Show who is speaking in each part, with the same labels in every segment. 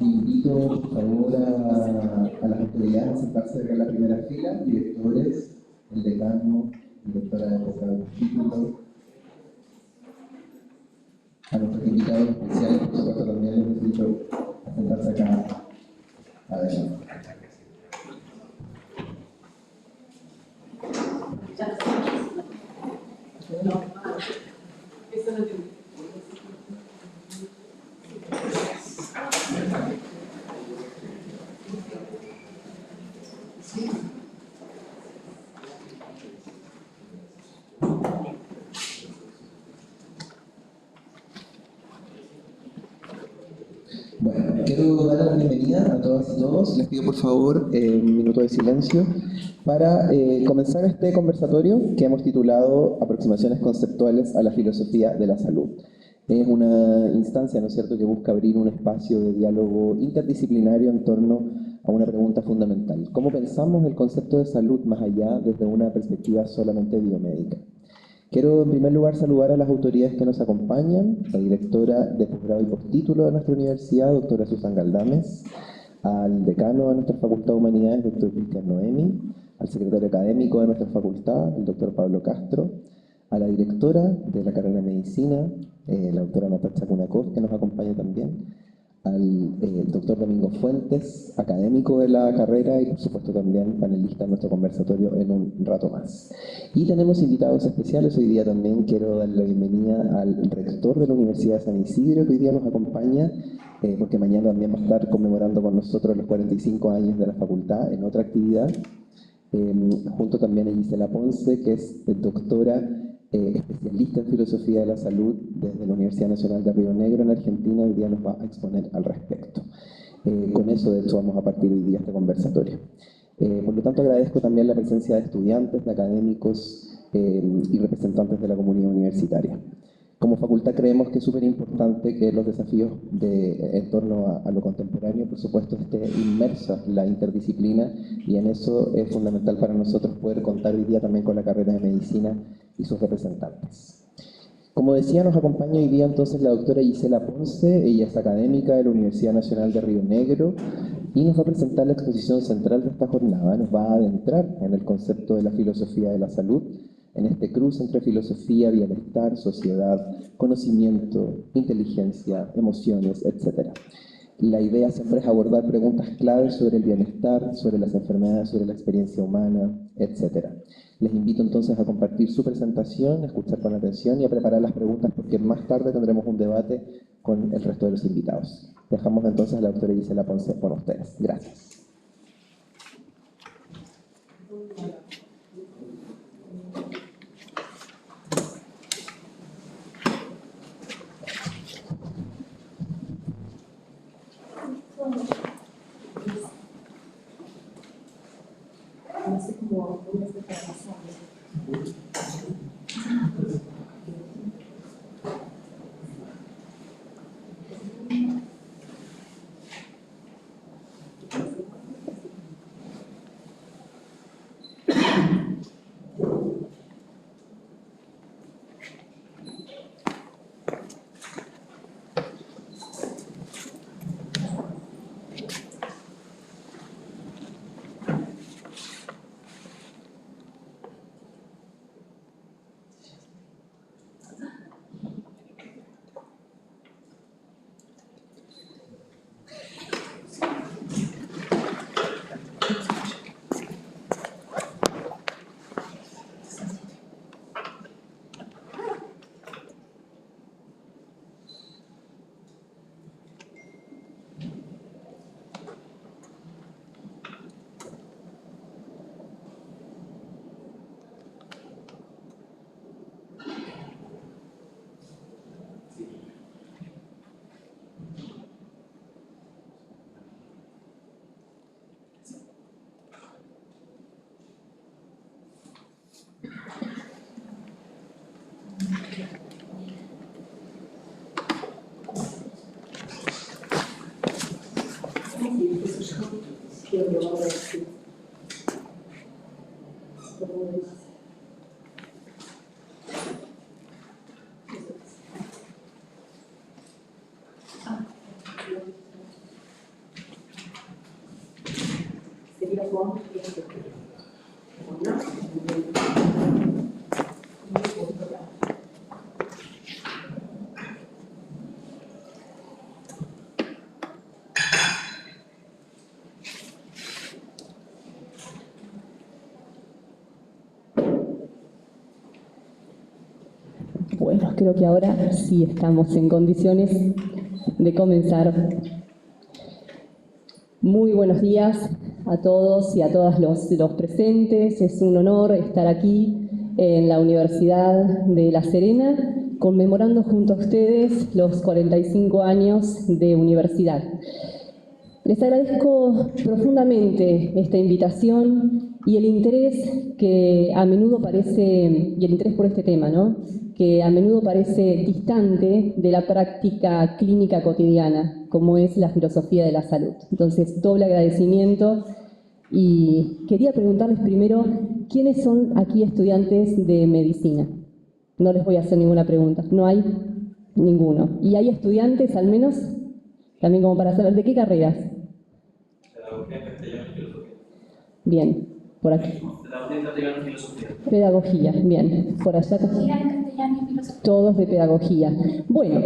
Speaker 1: Invito, por favor, a las autoridades a sentarse acá en la primera fila, directores, el decano, directora de posgrado del instituto, a nuestros invitados especiales, por supuesto, también los invito a sentarse acá adelante. Bueno, quiero dar la bienvenida a todas y todos. Les pido por favor un minuto de silencio para comenzar este conversatorio que hemos titulado Aproximaciones conceptuales a la filosofía de la salud. Es una instancia, ¿no es cierto?, que busca abrir un espacio de diálogo interdisciplinario en torno a una pregunta fundamental. ¿Cómo pensamos el concepto de salud más allá desde una perspectiva solamente biomédica? Quiero en primer lugar saludar a las autoridades que nos acompañan, la directora de posgrado y postítulo de nuestra universidad, doctora Susan Galdames, al decano de nuestra Facultad de Humanidades, doctor Cristian Noemi, al secretario académico de nuestra facultad, el doctor Pablo Castro, a la directora de la carrera de Medicina, la doctora Natacha Kunakov, que nos acompaña también, al doctor Domingo Fuentes, académico de la carrera y por supuesto también panelista en nuestro conversatorio en un rato más. Y tenemos invitados especiales, hoy día también quiero darle la bienvenida al rector de la Universidad de San Isidro, que hoy día nos acompaña, porque mañana también va a estar conmemorando con nosotros los 45 años de la facultad en otra actividad. Junto también a Gisela Ponce, que es doctora especialista en filosofía de la salud desde la Universidad Nacional de Río Negro en Argentina, hoy día nos va a exponer al respecto. Con eso, de hecho, vamos a partir hoy día este conversatorio. Por lo tanto, agradezco también la presencia de estudiantes, de académicos y representantes de la comunidad universitaria. Como facultad creemos que es súper importante que los desafíos en torno a lo contemporáneo, por supuesto, esté inmersa la interdisciplina y en eso es fundamental para nosotros poder contar hoy día también con la carrera de medicina y sus representantes. Como decía, nos acompaña hoy día entonces la doctora Gisela Ponce, ella es académica de la Universidad Nacional de Río Negro y nos va a presentar la exposición central de esta jornada, nos va a adentrar en el concepto de la filosofía de la salud, en este cruce entre filosofía, bienestar, sociedad, conocimiento, inteligencia, emociones, etc. La idea siempre es abordar preguntas claves sobre el bienestar, sobre las enfermedades, sobre la experiencia humana, etc. Les invito entonces a compartir su presentación, a escuchar con atención y a preparar las preguntas porque más tarde tendremos un debate con el resto de los invitados. Dejamos entonces a la doctora Gisela Ponce con ustedes. Gracias.
Speaker 2: No sé cómo voy a hacer para pasar. con
Speaker 3: Bueno, creo que ahora sí estamos en condiciones de comenzar. Muy buenos días a todos y a todas los presentes. Es un honor estar aquí en la Universidad de La Serena, conmemorando junto a ustedes los 45 años de universidad. Les agradezco profundamente esta invitación y el interés que a menudo parece, y el interés por este tema, ¿no?, que a menudo parece distante de la práctica clínica cotidiana, como es la filosofía de la salud. Entonces, doble agradecimiento y quería preguntarles primero, ¿quiénes son aquí estudiantes de medicina? No les voy a hacer ninguna pregunta, no hay ninguno. ¿Y hay estudiantes al menos? También como para saber, ¿de qué carreras?
Speaker 4: Pedagogía, castellano y filosofía.
Speaker 3: Bien, por aquí.
Speaker 4: Pedagogía, castellano y filosofía.
Speaker 3: Pedagogía, bien. Por allá. Todos de pedagogía. Bueno,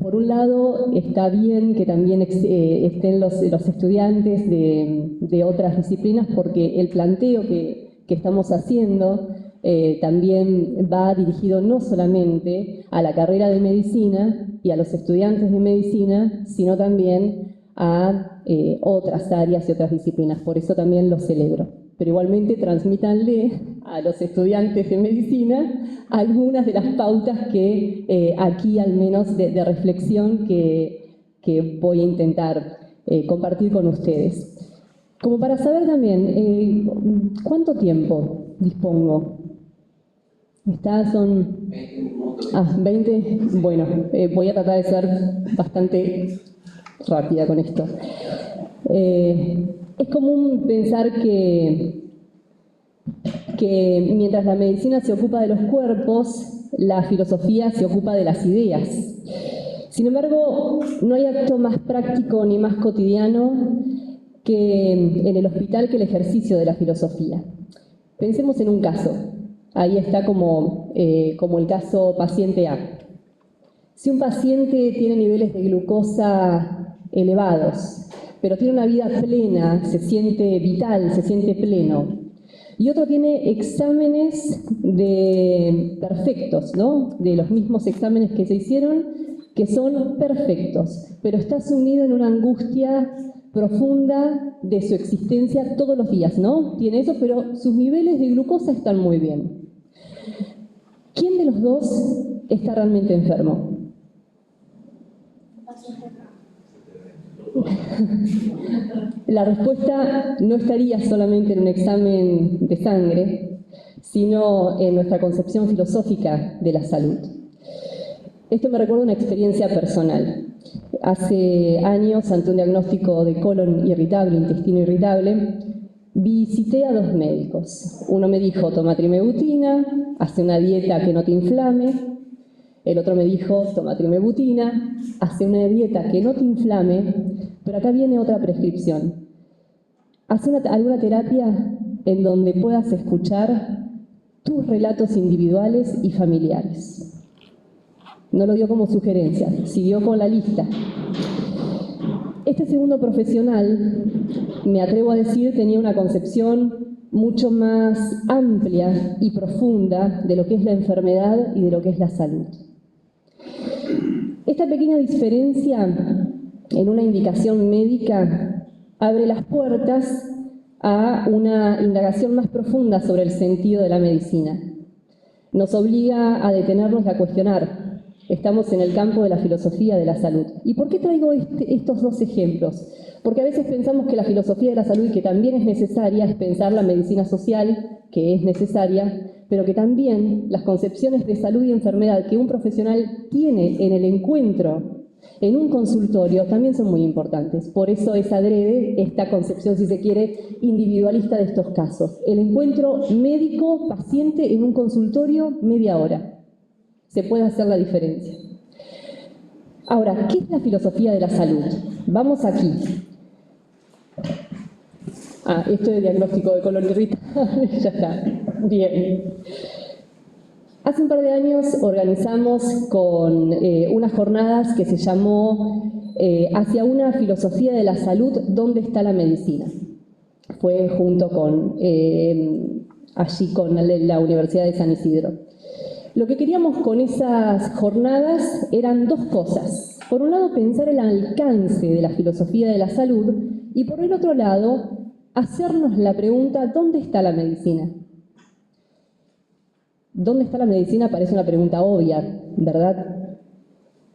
Speaker 3: por un lado está bien que también estén los estudiantes de otras disciplinas, porque el planteo que estamos haciendo también va dirigido no solamente a la carrera de medicina y a los estudiantes de medicina, sino también a otras áreas y otras disciplinas. Por eso también lo celebro. Pero igualmente transmítanle a los estudiantes de medicina algunas de las pautas que aquí al menos de reflexión que voy a intentar compartir con ustedes. Como para saber también, ¿cuánto tiempo dispongo? Son 20. Bueno, voy a tratar de ser bastante rápida con esto. Es común pensar que mientras la medicina se ocupa de los cuerpos, la filosofía se ocupa de las ideas. Sin embargo, no hay acto más práctico ni más cotidiano que en el hospital que el ejercicio de la filosofía. Pensemos en un caso. Ahí está como el caso paciente A. Si un paciente tiene niveles de glucosa elevados, pero tiene una vida plena, se siente vital, se siente pleno, y otro tiene exámenes perfectos, ¿no?, de los mismos exámenes que se hicieron, que son perfectos, pero está sumido en una angustia profunda de su existencia todos los días, ¿no? Tiene eso, pero sus niveles de glucosa están muy bien. ¿Quién de los dos está realmente enfermo? La respuesta no estaría solamente en un examen de sangre, sino en nuestra concepción filosófica de la salud. Esto me recuerda una experiencia personal. Hace años, ante un diagnóstico de colon irritable, intestino irritable, visité a 2 médicos. Uno me dijo, toma trimebutina, hace una dieta que no te inflame. El otro me dijo, toma trimebutina, hace una dieta que no te inflame, pero acá viene otra prescripción. Haz alguna terapia en donde puedas escuchar tus relatos individuales y familiares. No lo dio como sugerencia, siguió con la lista. Este segundo profesional, me atrevo a decir, tenía una concepción mucho más amplia y profunda de lo que es la enfermedad y de lo que es la salud. Esta pequeña diferencia en una indicación médica abre las puertas a una indagación más profunda sobre el sentido de la medicina. Nos obliga a detenernos y a cuestionar. Estamos en el campo de la filosofía de la salud. ¿Y por qué traigo estos 2 ejemplos? Porque a veces pensamos que la filosofía de la salud, que también es necesaria, es pensar la medicina social, que es necesaria, pero que también las concepciones de salud y enfermedad que un profesional tiene en el encuentro, en un consultorio, también son muy importantes. Por eso es adrede esta concepción, si se quiere, individualista de estos casos. El encuentro médico-paciente en un consultorio, media hora. Se puede hacer la diferencia. Ahora, ¿qué es la filosofía de la salud? Vamos aquí. Esto es diagnóstico de colon irritable, ya está. Bien. Hace un par de años organizamos con unas jornadas que se llamó Hacia una filosofía de la salud, ¿dónde está la medicina? Fue junto con, allí con la Universidad de San Isidro. Lo que queríamos con esas jornadas eran dos cosas. Por un lado, pensar el alcance de la filosofía de la salud y por el otro lado, hacernos la pregunta, ¿dónde está la medicina? ¿Dónde está la medicina? Parece una pregunta obvia, ¿verdad?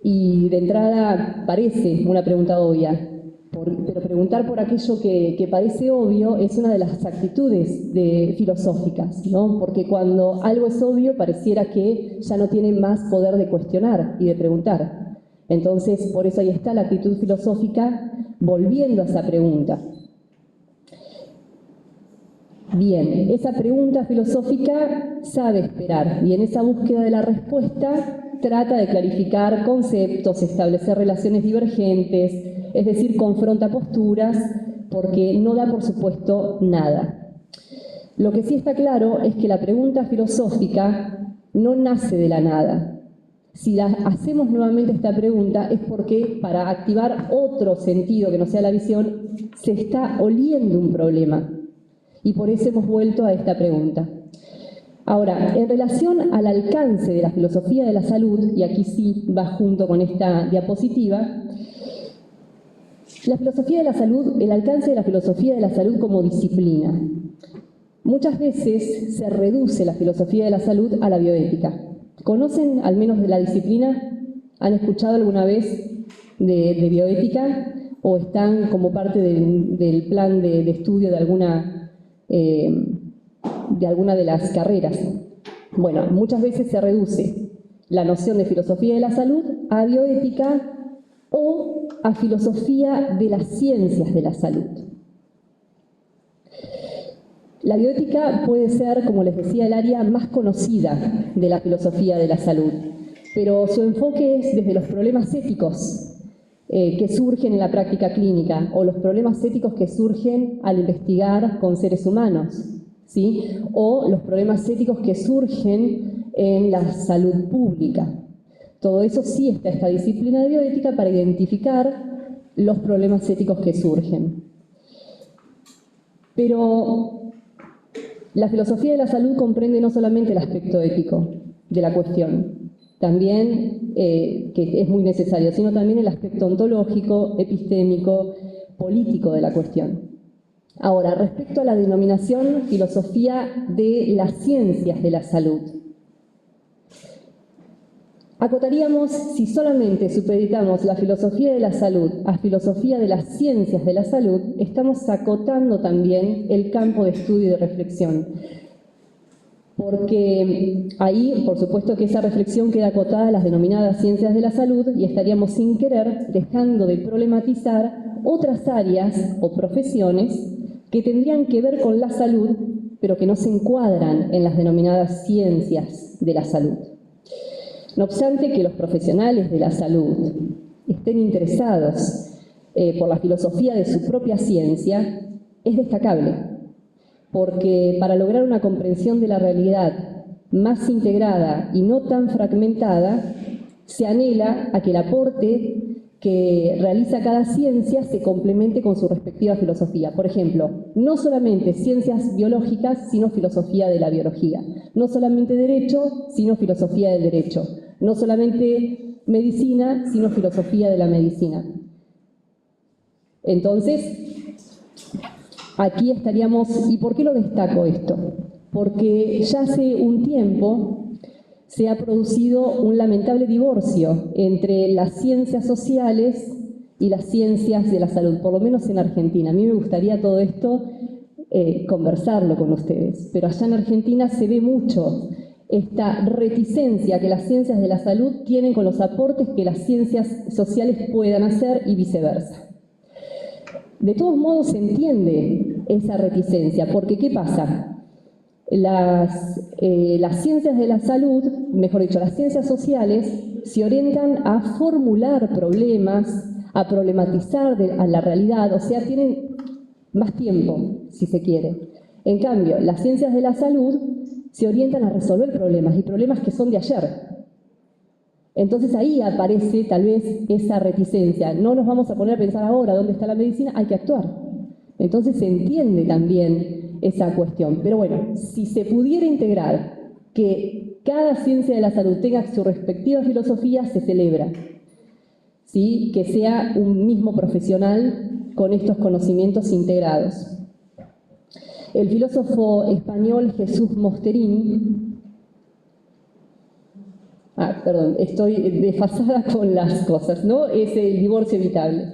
Speaker 3: Y de entrada parece una pregunta obvia, pero preguntar por aquello que parece obvio es una de las actitudes filosóficas, ¿no? Porque cuando algo es obvio pareciera que ya no tiene más poder de cuestionar y de preguntar. Entonces, por eso ahí está la actitud filosófica volviendo a esa pregunta. Bien, esa pregunta filosófica sabe esperar y en esa búsqueda de la respuesta trata de clarificar conceptos, establecer relaciones divergentes, es decir, confronta posturas porque no da por supuesto nada. Lo que sí está claro es que la pregunta filosófica no nace de la nada. Si hacemos nuevamente esta pregunta es porque para activar otro sentido que no sea la visión se está oliendo un problema. Y por eso hemos vuelto a esta pregunta. Ahora, en relación al alcance de la filosofía de la salud, y aquí sí va junto con esta diapositiva, la filosofía de la salud, el alcance de la filosofía de la salud como disciplina. Muchas veces se reduce la filosofía de la salud a la bioética. ¿Conocen al menos de la disciplina? ¿Han escuchado alguna vez de bioética? ¿O están como parte del plan de estudio de alguna de las carreras? Bueno, muchas veces se reduce la noción de filosofía de la salud a bioética o a filosofía de las ciencias de la salud. La bioética puede ser, como les decía, el área más conocida de la filosofía de la salud, pero su enfoque es desde los problemas éticos que surgen en la práctica clínica o los problemas éticos que surgen al investigar con seres humanos, ¿sí? O los problemas éticos que surgen en la salud pública. Todo eso sí está esta disciplina de bioética para identificar los problemas éticos que surgen. Pero la filosofía de la salud comprende no solamente el aspecto ético de la cuestión, también, que es muy necesario, sino también el aspecto ontológico, epistémico, político de la cuestión. Ahora, respecto a la denominación filosofía de las ciencias de la salud, acotaríamos, si solamente supeditamos la filosofía de la salud a filosofía de las ciencias de la salud, estamos acotando también el campo de estudio y de reflexión. Porque ahí, por supuesto que esa reflexión queda acotada a las denominadas ciencias de la salud y estaríamos sin querer dejando de problematizar otras áreas o profesiones que tendrían que ver con la salud, pero que no se encuadran en las denominadas ciencias de la salud. No obstante que los profesionales de la salud estén interesados por la filosofía de su propia ciencia, es destacable. Porque para lograr una comprensión de la realidad más integrada y no tan fragmentada, se anhela a que el aporte que realiza cada ciencia se complemente con su respectiva filosofía. Por ejemplo, no solamente ciencias biológicas, sino filosofía de la biología. No solamente derecho, sino filosofía del derecho. No solamente medicina, sino filosofía de la medicina. Entonces, aquí estaríamos, ¿y por qué lo destaco esto? Porque ya hace un tiempo se ha producido un lamentable divorcio entre las ciencias sociales y las ciencias de la salud, por lo menos en Argentina. A mí me gustaría todo esto conversarlo con ustedes, pero allá en Argentina se ve mucho esta reticencia que las ciencias de la salud tienen con los aportes que las ciencias sociales puedan hacer y viceversa. De todos modos se entiende esa reticencia, porque ¿qué pasa? Las ciencias de la salud, mejor dicho, las ciencias sociales, se orientan a formular problemas, a problematizar a la realidad, o sea, tienen más tiempo. si se quiere. En cambio, las ciencias de la salud se orientan a resolver problemas, y problemas que son de ayer. Entonces ahí aparece tal vez esa reticencia. No nos vamos a poner a pensar ahora dónde está la medicina, hay que actuar. Entonces se entiende también esa cuestión. Pero bueno, si se pudiera integrar que cada ciencia de la salud tenga su respectiva filosofía, se celebra. ¿Sí? Que sea un mismo profesional con estos conocimientos integrados. El filósofo español Jesús Mosterín, perdón, estoy desfasada con las cosas, ¿no? Es el divorcio evitable.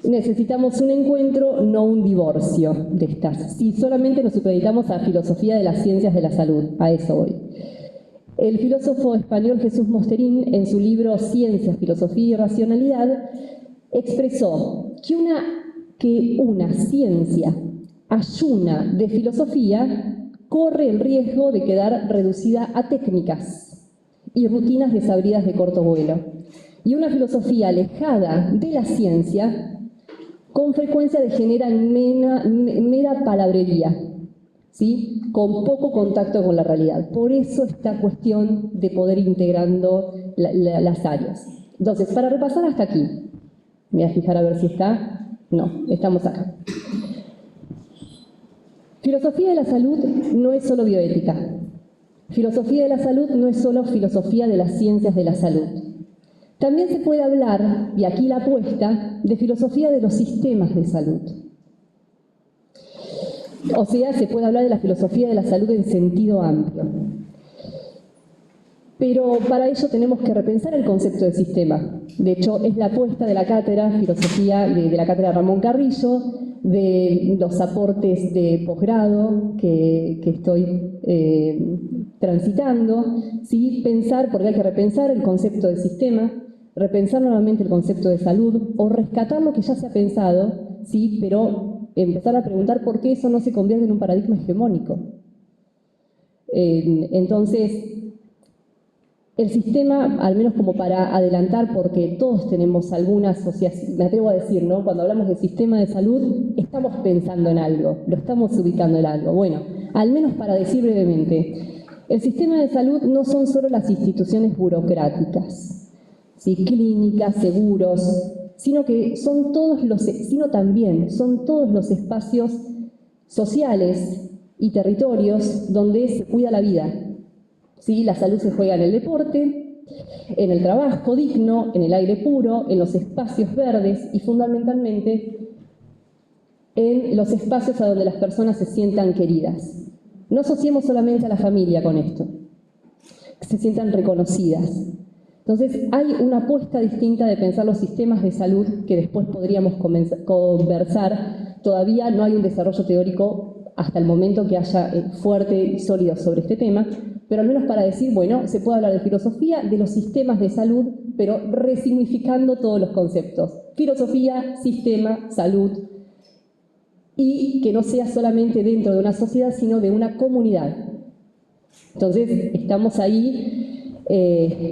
Speaker 3: Necesitamos un encuentro, no un divorcio de estas. Si solamente nos supeditamos a la filosofía de las ciencias de la salud, a eso voy. El filósofo español Jesús Mosterín, en su libro Ciencia, Filosofía y Racionalidad, expresó que una ciencia ayuna de filosofía corre el riesgo de quedar reducida a técnicas y rutinas desabridas de corto vuelo. Y una filosofía alejada de la ciencia con frecuencia degenera en mera palabrería, ¿sí? Con poco contacto con la realidad. Por eso esta cuestión de poder ir integrando las áreas. Entonces, para repasar hasta aquí, me voy a fijar a ver si está. No, estamos acá. Filosofía de la salud no es solo bioética. Filosofía de la salud no es solo filosofía de las ciencias de la salud. También se puede hablar, y aquí la apuesta, de filosofía de los sistemas de salud. O sea, se puede hablar de la filosofía de la salud en sentido amplio. Pero para ello tenemos que repensar el concepto de sistema. De hecho, es la apuesta de la cátedra filosofía de la cátedra Ramón Carrillo, de los aportes de posgrado que estoy transitando, ¿sí? Pensar, porque hay que repensar el concepto de sistema, repensar nuevamente el concepto de salud, o rescatar lo que ya se ha pensado, ¿sí? Pero empezar a preguntar por qué eso no se convierte en un paradigma hegemónico. Entonces, el sistema, al menos como para adelantar, porque todos tenemos alguna asociación, me atrevo a decir, ¿no? Cuando hablamos de sistema de salud, estamos pensando en algo, lo estamos ubicando en algo. Bueno, al menos para decir brevemente, el sistema de salud no son solo las instituciones burocráticas, ¿sí? Clínicas, seguros, sino también son todos los espacios sociales y territorios donde se cuida la vida. ¿Sí? La salud se juega en el deporte, en el trabajo digno, en el aire puro, en los espacios verdes y fundamentalmente en los espacios a donde las personas se sientan queridas. No asociemos solamente a la familia con esto, que se sientan reconocidas. Entonces hay una apuesta distinta de pensar los sistemas de salud que después podríamos conversar. Todavía no hay un desarrollo teórico hasta el momento que haya fuerte y sólido sobre este tema, pero al menos para decir, bueno, se puede hablar de filosofía de los sistemas de salud, pero resignificando todos los conceptos. Filosofía, sistema, salud, y que no sea solamente dentro de una sociedad, sino de una comunidad. Entonces, estamos ahí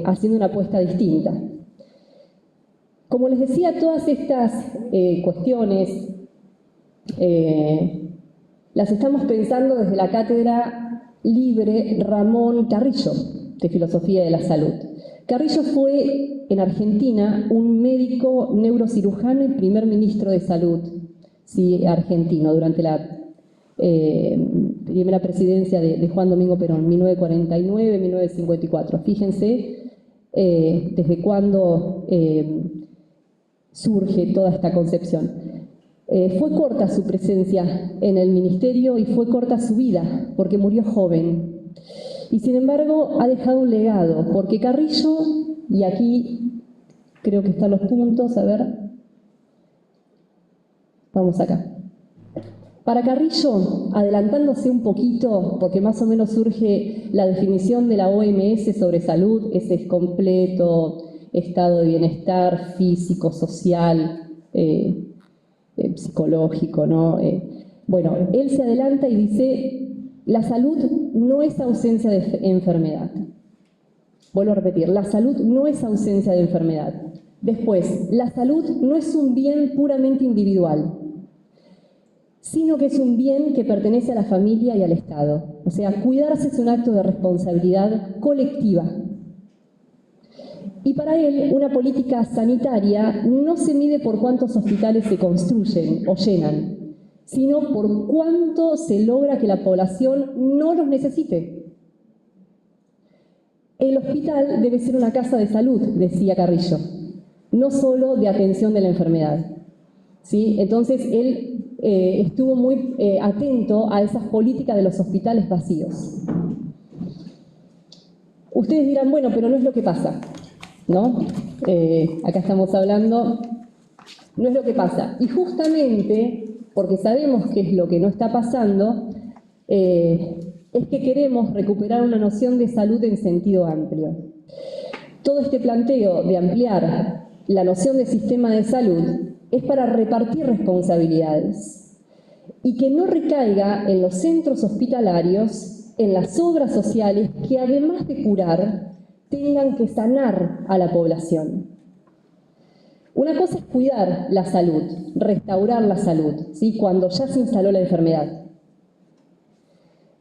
Speaker 3: haciendo una apuesta distinta. Como les decía, todas estas cuestiones las estamos pensando desde la cátedra libre Ramón Carrillo, de Filosofía de la Salud. Carrillo fue, en Argentina, un médico neurocirujano y primer ministro de Salud, sí, argentino, durante la primera presidencia de Juan Domingo Perón, 1949-1954. Fíjense desde cuándo surge toda esta concepción. Fue corta su presencia en el ministerio y fue corta su vida, porque murió joven. Y sin embargo ha dejado un legado, porque Carrillo, y aquí creo que están los puntos, a ver, vamos acá. Para Carrillo, adelantándose un poquito, porque más o menos surge la definición de la OMS sobre salud, ese completo estado de bienestar físico, social, psicológico, ¿no? Bueno, él se adelanta y dice, la salud no es ausencia de enfermedad. Vuelvo a repetir, la salud no es ausencia de enfermedad. Después, la salud no es un bien puramente individual. sino que es un bien que pertenece a la familia y al Estado. O sea, cuidarse es un acto de responsabilidad colectiva. Y para él, una política sanitaria no se mide por cuántos hospitales se construyen o llenan, sino por cuánto se logra que la población no los necesite. El hospital debe ser una casa de salud, decía Carrillo, no solo de atención de la enfermedad. ¿Sí? Entonces, él estuvo muy atento a esas políticas de los hospitales vacíos. Ustedes dirán, bueno, pero no es lo que pasa, ¿no? Acá estamos hablando, no es lo que pasa. Y justamente, porque sabemos qué es lo que no está pasando, es que queremos recuperar una noción de salud en sentido amplio. Todo este planteo de ampliar la noción de sistema de salud es para repartir responsabilidades y que no recaiga en los centros hospitalarios, en las obras sociales que además de curar, tengan que sanar a la población. Una cosa es cuidar la salud, restaurar la salud, ¿sí? Cuando ya se instaló la enfermedad.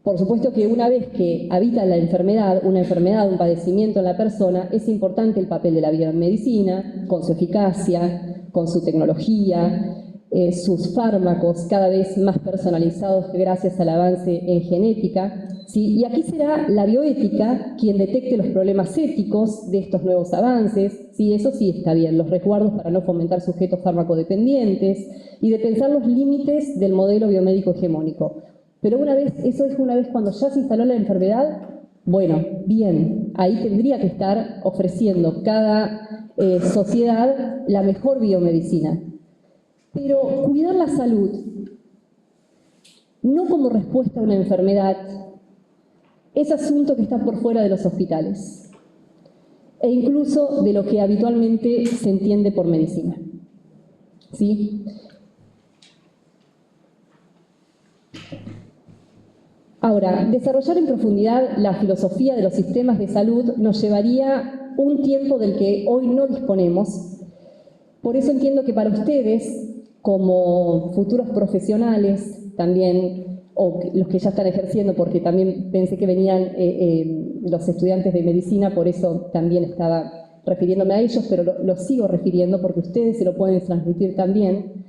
Speaker 3: Por supuesto que una vez que habita la enfermedad, un padecimiento en la persona, es importante el papel de la biomedicina, con su eficacia, con su tecnología, sus fármacos cada vez más personalizados gracias al avance en genética, ¿sí? Y aquí será la bioética quien detecte los problemas éticos de estos nuevos avances, ¿sí? Eso sí está bien, los resguardos para no fomentar sujetos farmacodependientes y de pensar los límites del modelo biomédico hegemónico. Pero eso es una vez cuando ya se instaló la enfermedad, bueno, bien, ahí tendría que estar ofreciendo cada sociedad la mejor biomedicina. Pero cuidar la salud, no como respuesta a una enfermedad, es asunto que está por fuera de los hospitales e incluso de lo que habitualmente se entiende por medicina. ¿Sí? Ahora, desarrollar en profundidad la filosofía de los sistemas de salud nos llevaría un tiempo del que hoy no disponemos. Por eso entiendo que para ustedes, como futuros profesionales también, o los que ya están ejerciendo, porque también pensé que venían los estudiantes de medicina, por eso también estaba refiriéndome a ellos, pero lo sigo refiriendo porque ustedes se lo pueden transmitir también.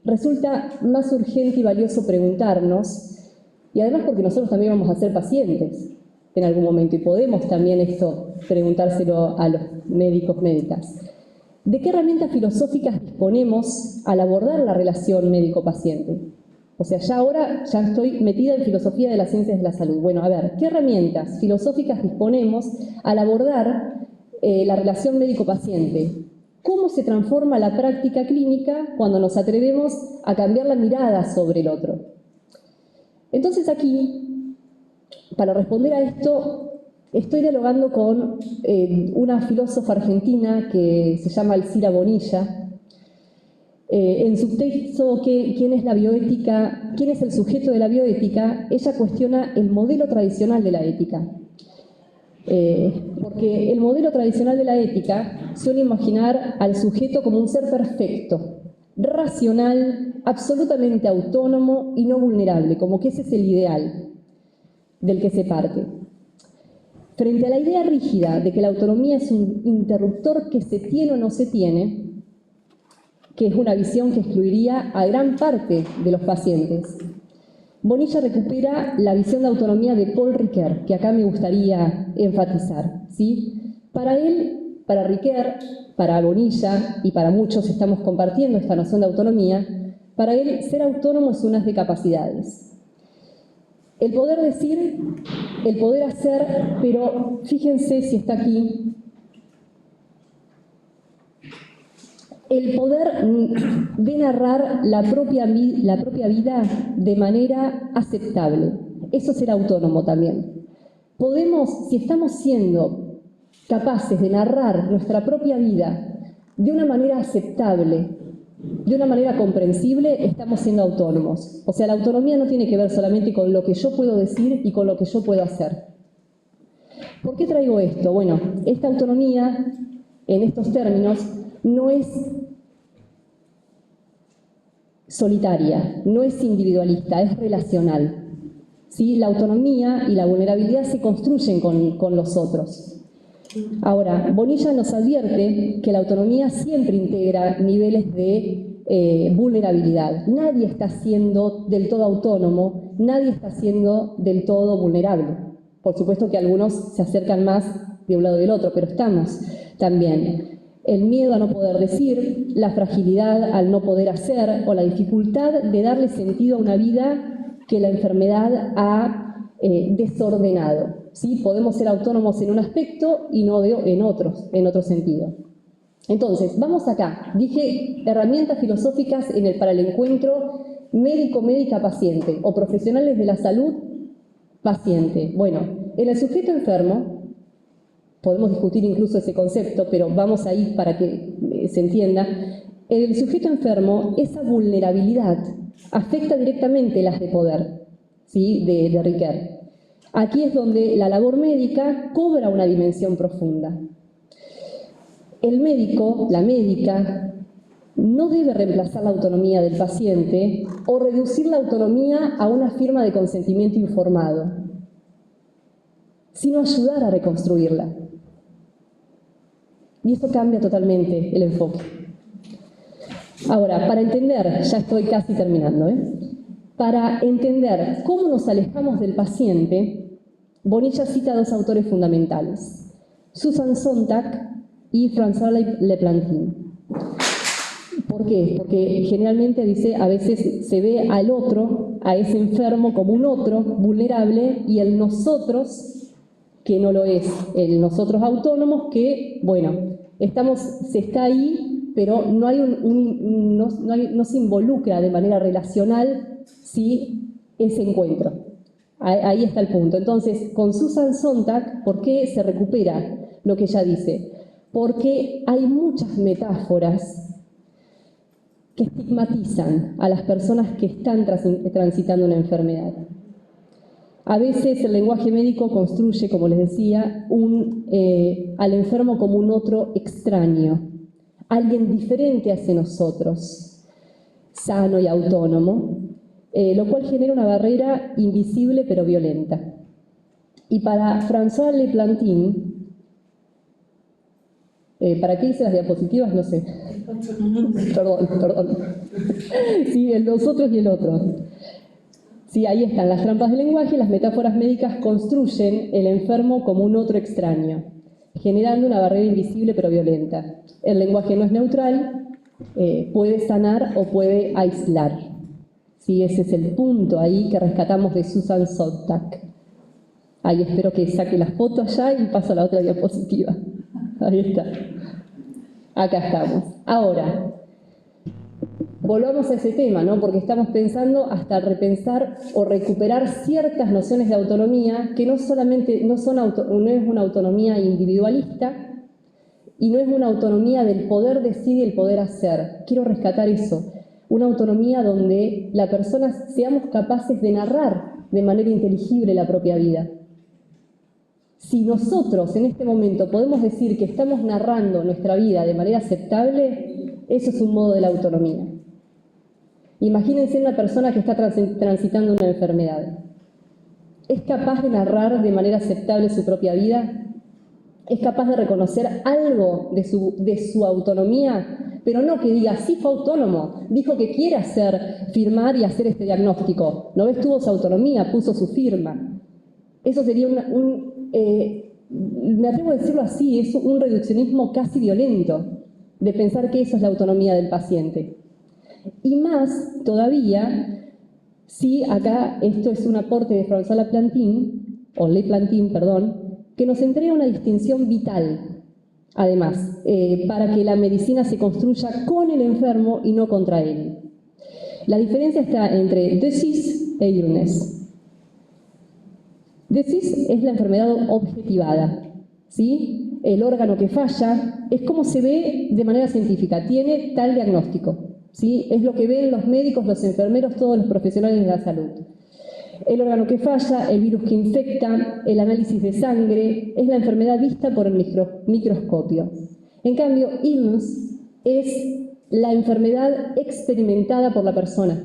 Speaker 3: Resulta más urgente y valioso preguntarnos, y además porque nosotros también vamos a ser pacientes en algún momento, y podemos también esto preguntárselo a los médicos, médicas. ¿De qué herramientas filosóficas disponemos al abordar la relación médico-paciente? O sea, ya estoy metida en filosofía de las ciencias de la salud. Bueno, a ver, ¿qué herramientas filosóficas disponemos al abordar la relación médico-paciente? ¿Cómo se transforma la práctica clínica cuando nos atrevemos a cambiar la mirada sobre el otro? Entonces aquí, para responder a esto, estoy dialogando con una filósofa argentina que se llama Alcira Bonilla. En su texto, ¿Quién es la bioética? ¿Quién es el sujeto de la bioética? Ella cuestiona el modelo tradicional de la ética. Porque el modelo tradicional de la ética suele imaginar al sujeto como un ser perfecto, racional, absolutamente autónomo y no vulnerable, como que ese es el ideal del que se parte. Frente a la idea rígida de que la autonomía es un interruptor que se tiene o no se tiene, que es una visión que excluiría a gran parte de los pacientes, Bonilla recupera la visión de autonomía de Paul Ricoeur, que acá me gustaría enfatizar, ¿sí? Para él, para Ricoeur, para Bonilla y para muchos estamos compartiendo esta noción de autonomía, para él ser autónomo es un haz de capacidades. El poder decir, el poder hacer, pero fíjense si está aquí, el poder de narrar la propia vida de manera aceptable. Eso será autónomo también. Podemos, si estamos siendo capaces de narrar nuestra propia vida de una manera aceptable, de una manera comprensible, estamos siendo autónomos. O sea, la autonomía no tiene que ver solamente con lo que yo puedo decir y con lo que yo puedo hacer. ¿Por qué traigo esto? Bueno, esta autonomía, en estos términos, no es solitaria, no es individualista, es relacional. ¿Sí? La autonomía y la vulnerabilidad se construyen con los otros. Ahora, Bonilla nos advierte que la autonomía siempre integra niveles de vulnerabilidad. Nadie está siendo del todo autónomo, nadie está siendo del todo vulnerable. Por supuesto que algunos se acercan más de un lado del otro, pero estamos también. El miedo a no poder decir, la fragilidad al no poder hacer o la dificultad de darle sentido a una vida que la enfermedad ha desordenado. ¿Sí? Podemos ser autónomos en un aspecto y no en otro sentido. Entonces, vamos acá. Dije herramientas filosóficas para el encuentro médico-médica-paciente o profesionales de la salud-paciente. Bueno, en el sujeto enfermo, podemos discutir incluso ese concepto, pero vamos ahí para que se entienda. En el sujeto enfermo, esa vulnerabilidad afecta directamente las de poder, ¿sí? de Riquet. Aquí es donde la labor médica cobra una dimensión profunda. El médico, la médica, no debe reemplazar la autonomía del paciente o reducir la autonomía a una firma de consentimiento informado, sino ayudar a reconstruirla. Y eso cambia totalmente el enfoque. Ahora, para entender, ya estoy casi terminando, para entender cómo nos alejamos del paciente, Bonilla cita a dos autores fundamentales, Susan Sontag y François Leplantin. ¿Por qué? Porque generalmente dice, a veces se ve al otro, a ese enfermo como un otro vulnerable y el nosotros, que no lo es, el nosotros autónomos, que, bueno, se está ahí, pero no, no se involucra de manera relacional, ¿sí? Ese encuentro. Ahí está el punto. Entonces, con Susan Sontag, ¿por qué se recupera lo que ella dice? Porque hay muchas metáforas que estigmatizan a las personas que están transitando una enfermedad. A veces el lenguaje médico construye, como les decía, al enfermo como un otro extraño, alguien diferente hacia nosotros, sano y autónomo, lo cual genera una barrera invisible pero violenta. Y para François Leplantin, ¿para qué hice las diapositivas? No sé. Perdón. Sí, el nosotros y el otro. Sí, ahí están las trampas del lenguaje. Las metáforas médicas construyen el enfermo como un otro extraño, generando una barrera invisible pero violenta. El lenguaje no es neutral, puede sanar o puede aislar. Sí, ese es el punto ahí que rescatamos de Susan Sontag. Ahí espero que saque la foto allá y paso a la otra diapositiva. Ahí está. Acá estamos. Ahora, volvamos a ese tema, ¿no? Porque estamos pensando hasta repensar o recuperar ciertas nociones de autonomía que no es una autonomía individualista y no es una autonomía del poder decidir y el poder hacer. Quiero rescatar eso. Una autonomía donde la persona seamos capaces de narrar de manera inteligible la propia vida. Si nosotros en este momento podemos decir que estamos narrando nuestra vida de manera aceptable, eso es un modo de la autonomía. Imagínense una persona que está transitando una enfermedad. ¿Es capaz de narrar de manera aceptable su propia vida? ¿Es capaz de reconocer algo de su autonomía? Pero no que diga, sí fue autónomo, dijo que quiere firmar y hacer este diagnóstico. ¿No ves? Tuvo su autonomía, puso su firma. Eso sería me atrevo a decirlo así, es un reduccionismo casi violento de pensar que eso es la autonomía del paciente. Y más todavía, si acá esto es un aporte de François Leplantin, que nos entrega una distinción vital, además, para que la medicina se construya con el enfermo y no contra él. La diferencia está entre disease e illness. Disease es la enfermedad objetivada, ¿sí? El órgano que falla es como se ve de manera científica, tiene tal diagnóstico, ¿sí? Es lo que ven los médicos, los enfermeros, todos los profesionales de la salud. El órgano que falla, el virus que infecta, el análisis de sangre, es la enfermedad vista por el microscopio. En cambio, illness es la enfermedad experimentada por la persona,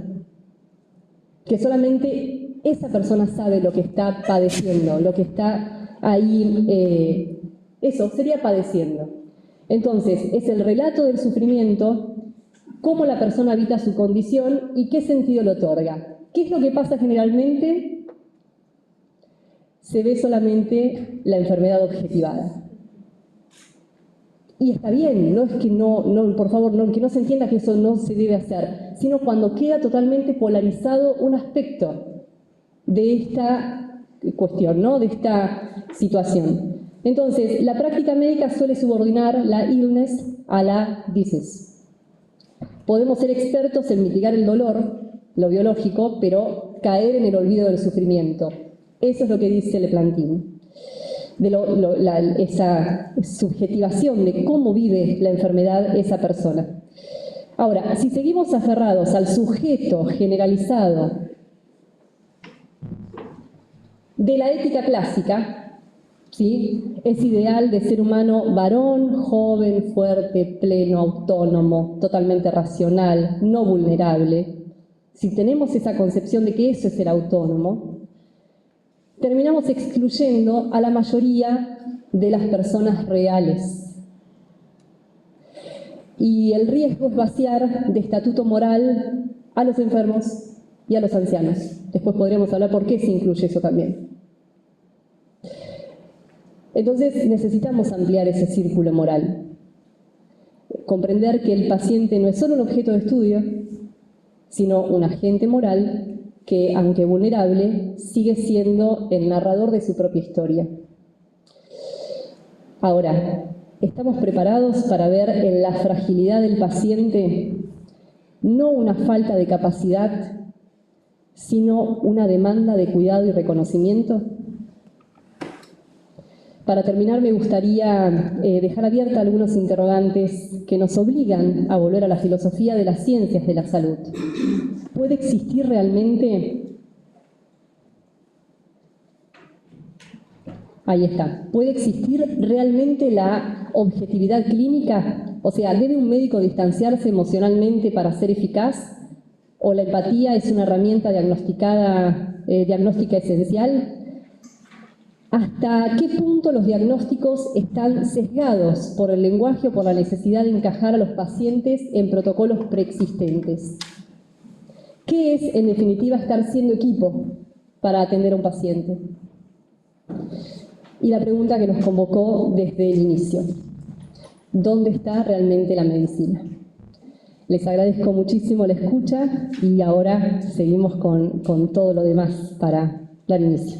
Speaker 3: que solamente esa persona sabe lo que está padeciendo, lo que está ahí, eso sería padeciendo. Entonces, es el relato del sufrimiento, cómo la persona habita su condición y qué sentido le otorga. ¿Qué es lo que pasa generalmente? Se ve solamente la enfermedad objetivada. Y está bien, no es que por favor, que no se entienda que eso no se debe hacer, sino cuando queda totalmente polarizado un aspecto de esta cuestión, ¿no? De esta situación. Entonces, la práctica médica suele subordinar la illness a la disease. Podemos ser expertos en mitigar el dolor, lo biológico, pero caer en el olvido del sufrimiento. Eso es lo que dice Leplantin. Esa subjetivación de cómo vive la enfermedad esa persona. Ahora, si seguimos aferrados al sujeto generalizado de la ética clásica, ¿sí? Es ideal de ser humano varón, joven, fuerte, pleno, autónomo, totalmente racional, no vulnerable. Si tenemos esa concepción de que eso es ser autónomo, terminamos excluyendo a la mayoría de las personas reales. Y el riesgo es vaciar de estatuto moral a los enfermos y a los ancianos. Después podríamos hablar por qué se incluye eso también. Entonces necesitamos ampliar ese círculo moral. Comprender que el paciente no es solo un objeto de estudio, sino un agente moral que, aunque vulnerable, sigue siendo el narrador de su propia historia. Ahora, ¿estamos preparados para ver en la fragilidad del paciente no una falta de capacidad, sino una demanda de cuidado y reconocimiento? Para terminar, me gustaría dejar abiertas algunos interrogantes que nos obligan a volver a la filosofía de las ciencias de la salud. ¿Puede existir realmente? Ahí está. ¿Puede existir realmente la objetividad clínica? O sea, ¿debe un médico distanciarse emocionalmente para ser eficaz? ¿O la empatía es una herramienta diagnóstica esencial? ¿Hasta qué punto los diagnósticos están sesgados por el lenguaje o por la necesidad de encajar a los pacientes en protocolos preexistentes? ¿Qué es, en definitiva, estar siendo equipo para atender a un paciente? Y la pregunta que nos convocó desde el inicio: ¿dónde está realmente la medicina? Les agradezco muchísimo la escucha y ahora seguimos con todo lo demás para dar inicio.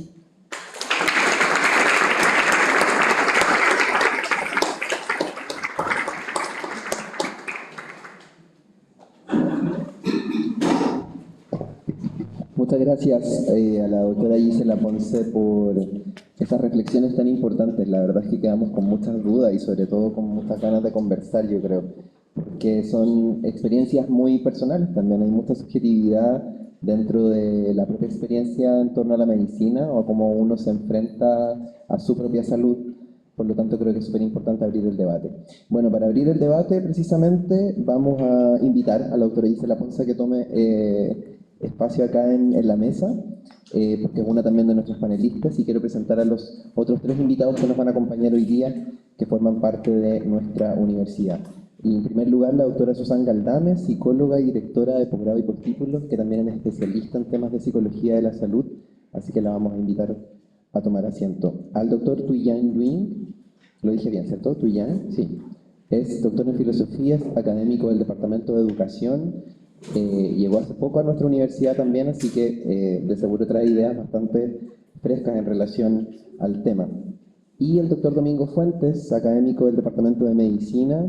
Speaker 1: Muchas gracias a la doctora Gisela Ponce por estas reflexiones tan importantes. La verdad es que quedamos con muchas dudas y sobre todo con muchas ganas de conversar, yo creo, porque son experiencias muy personales también. Hay mucha subjetividad dentro de la propia experiencia en torno a la medicina o cómo uno se enfrenta a su propia salud. Por lo tanto, creo que es súper importante abrir el debate. Bueno, para abrir el debate, precisamente, vamos a invitar a la doctora Gisela Ponce que tome espacio acá en la mesa, porque es una también de nuestros panelistas, y quiero presentar a los otros tres invitados que nos van a acompañar hoy día, que forman parte de nuestra universidad. Y en primer lugar, la doctora Susana Galdames, psicóloga y directora de posgrado y postítulos, que también es especialista en temas de psicología de la salud, así que la vamos a invitar a tomar asiento. Al doctor Tuyen Nguyen, lo dije bien, ¿cierto? Tuyen, sí. Es doctor en filosofía, es académico del Departamento de Educación. Llegó hace poco a nuestra universidad también, así que de seguro trae ideas bastante frescas en relación al tema. Y el doctor Domingo Fuentes, académico del Departamento de Medicina,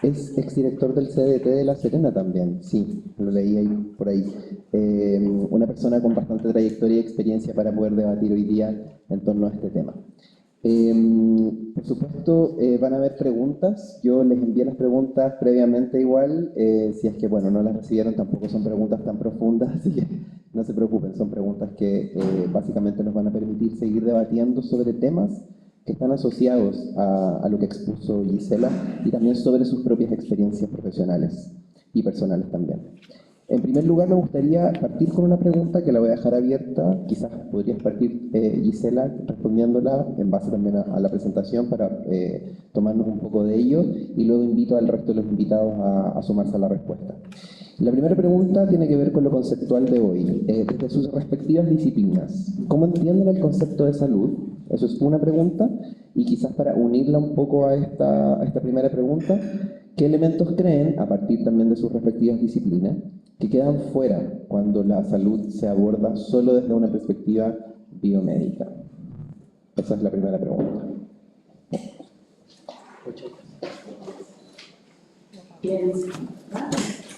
Speaker 1: es exdirector del CDT de La Serena también, sí, lo leí ahí, por ahí. Una persona con bastante trayectoria y experiencia para poder debatir hoy día en torno a este tema. Por supuesto, van a haber preguntas. Yo les envié las preguntas previamente igual. Si es que, bueno, no las recibieron, tampoco son preguntas tan profundas, así que no se preocupen. Son preguntas que básicamente nos van a permitir seguir debatiendo sobre temas que están asociados a lo que expuso Gisela y también sobre sus propias experiencias profesionales y personales también. En primer lugar, me gustaría partir con una pregunta que la voy a dejar abierta. Quizás podrías partir, Gisela, respondiéndola en base también a la presentación para tomarnos un poco de ello y luego invito al resto de los invitados a sumarse a la respuesta. La primera pregunta tiene que ver con lo conceptual de hoy, desde sus respectivas disciplinas. ¿Cómo entienden el concepto de salud? Eso es una pregunta, y quizás para unirla un poco a esta primera pregunta, ¿qué elementos creen, a partir también de sus respectivas disciplinas, que quedan fuera cuando la salud se aborda solo desde una perspectiva biomédica? Esa es la primera pregunta.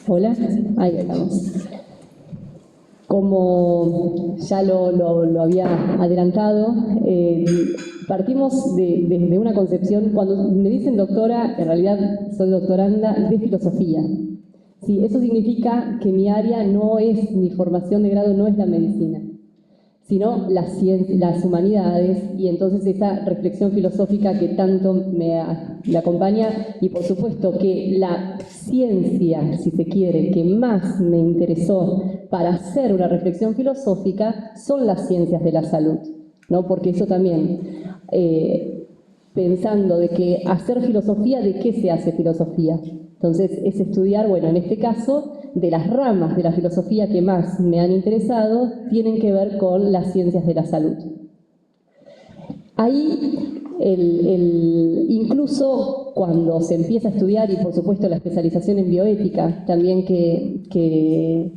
Speaker 3: Hola, ahí estamos. Como ya lo había adelantado, partimos desde una concepción, cuando me dicen doctora, en realidad soy doctoranda de filosofía. Sí, eso significa que mi área no es, mi formación de grado no es la medicina, sino las humanidades, y entonces esa reflexión filosófica que tanto me acompaña, y por supuesto que la ciencia, si se quiere, que más me interesó para hacer una reflexión filosófica son las ciencias de la salud, ¿no? Porque eso también, pensando de que hacer filosofía, ¿de qué se hace filosofía? Entonces es estudiar, bueno, en este caso, de las ramas de la filosofía que más me han interesado, tienen que ver con las ciencias de la salud. Ahí, incluso cuando se empieza a estudiar, y por supuesto la especialización en bioética, también que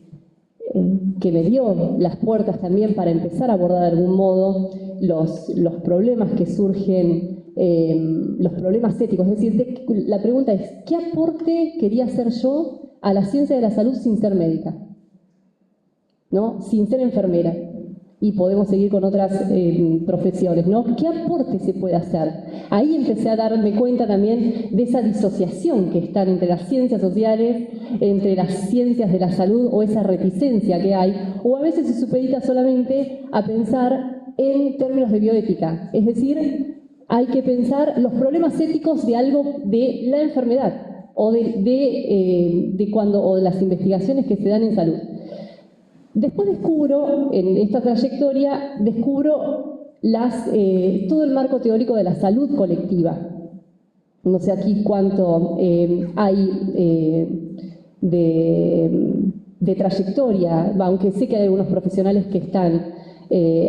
Speaker 3: me dio las puertas también para empezar a abordar de algún modo los problemas que surgen, los problemas éticos. Es decir, la pregunta es, ¿qué aporte quería hacer yo a la ciencia de la salud sin ser médica? ¿No? Sin ser enfermera. Y podemos seguir con otras profesiones, ¿no? ¿Qué aporte se puede hacer? Ahí empecé a darme cuenta también de esa disociación que están entre las ciencias sociales, entre las ciencias de la salud, o esa reticencia que hay, o a veces se supedita solamente a pensar en términos de bioética, es decir, hay que pensar los problemas éticos de algo de la enfermedad o o de las investigaciones que se dan en salud. Después descubro, en esta trayectoria, todo el marco teórico de la salud colectiva. No sé aquí cuánto hay de trayectoria, aunque sé que hay algunos profesionales que están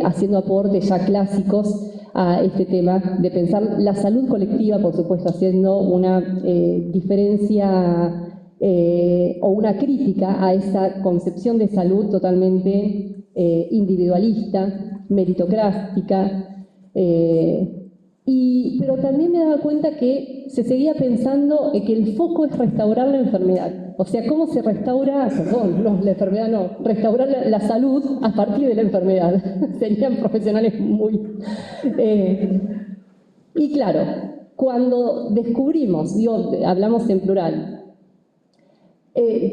Speaker 3: haciendo aportes ya clásicos a este tema de pensar la salud colectiva, por supuesto, haciendo una diferencia o una crítica a esa concepción de salud totalmente individualista, meritocrática, pero también me daba cuenta que se seguía pensando que el foco es restaurar la enfermedad. O sea, ¿cómo se restaura? Perdón, no, la enfermedad no. Restaurar la salud a partir de la enfermedad. Serían profesionales muy... y claro, cuando descubrimos, hablamos en plural,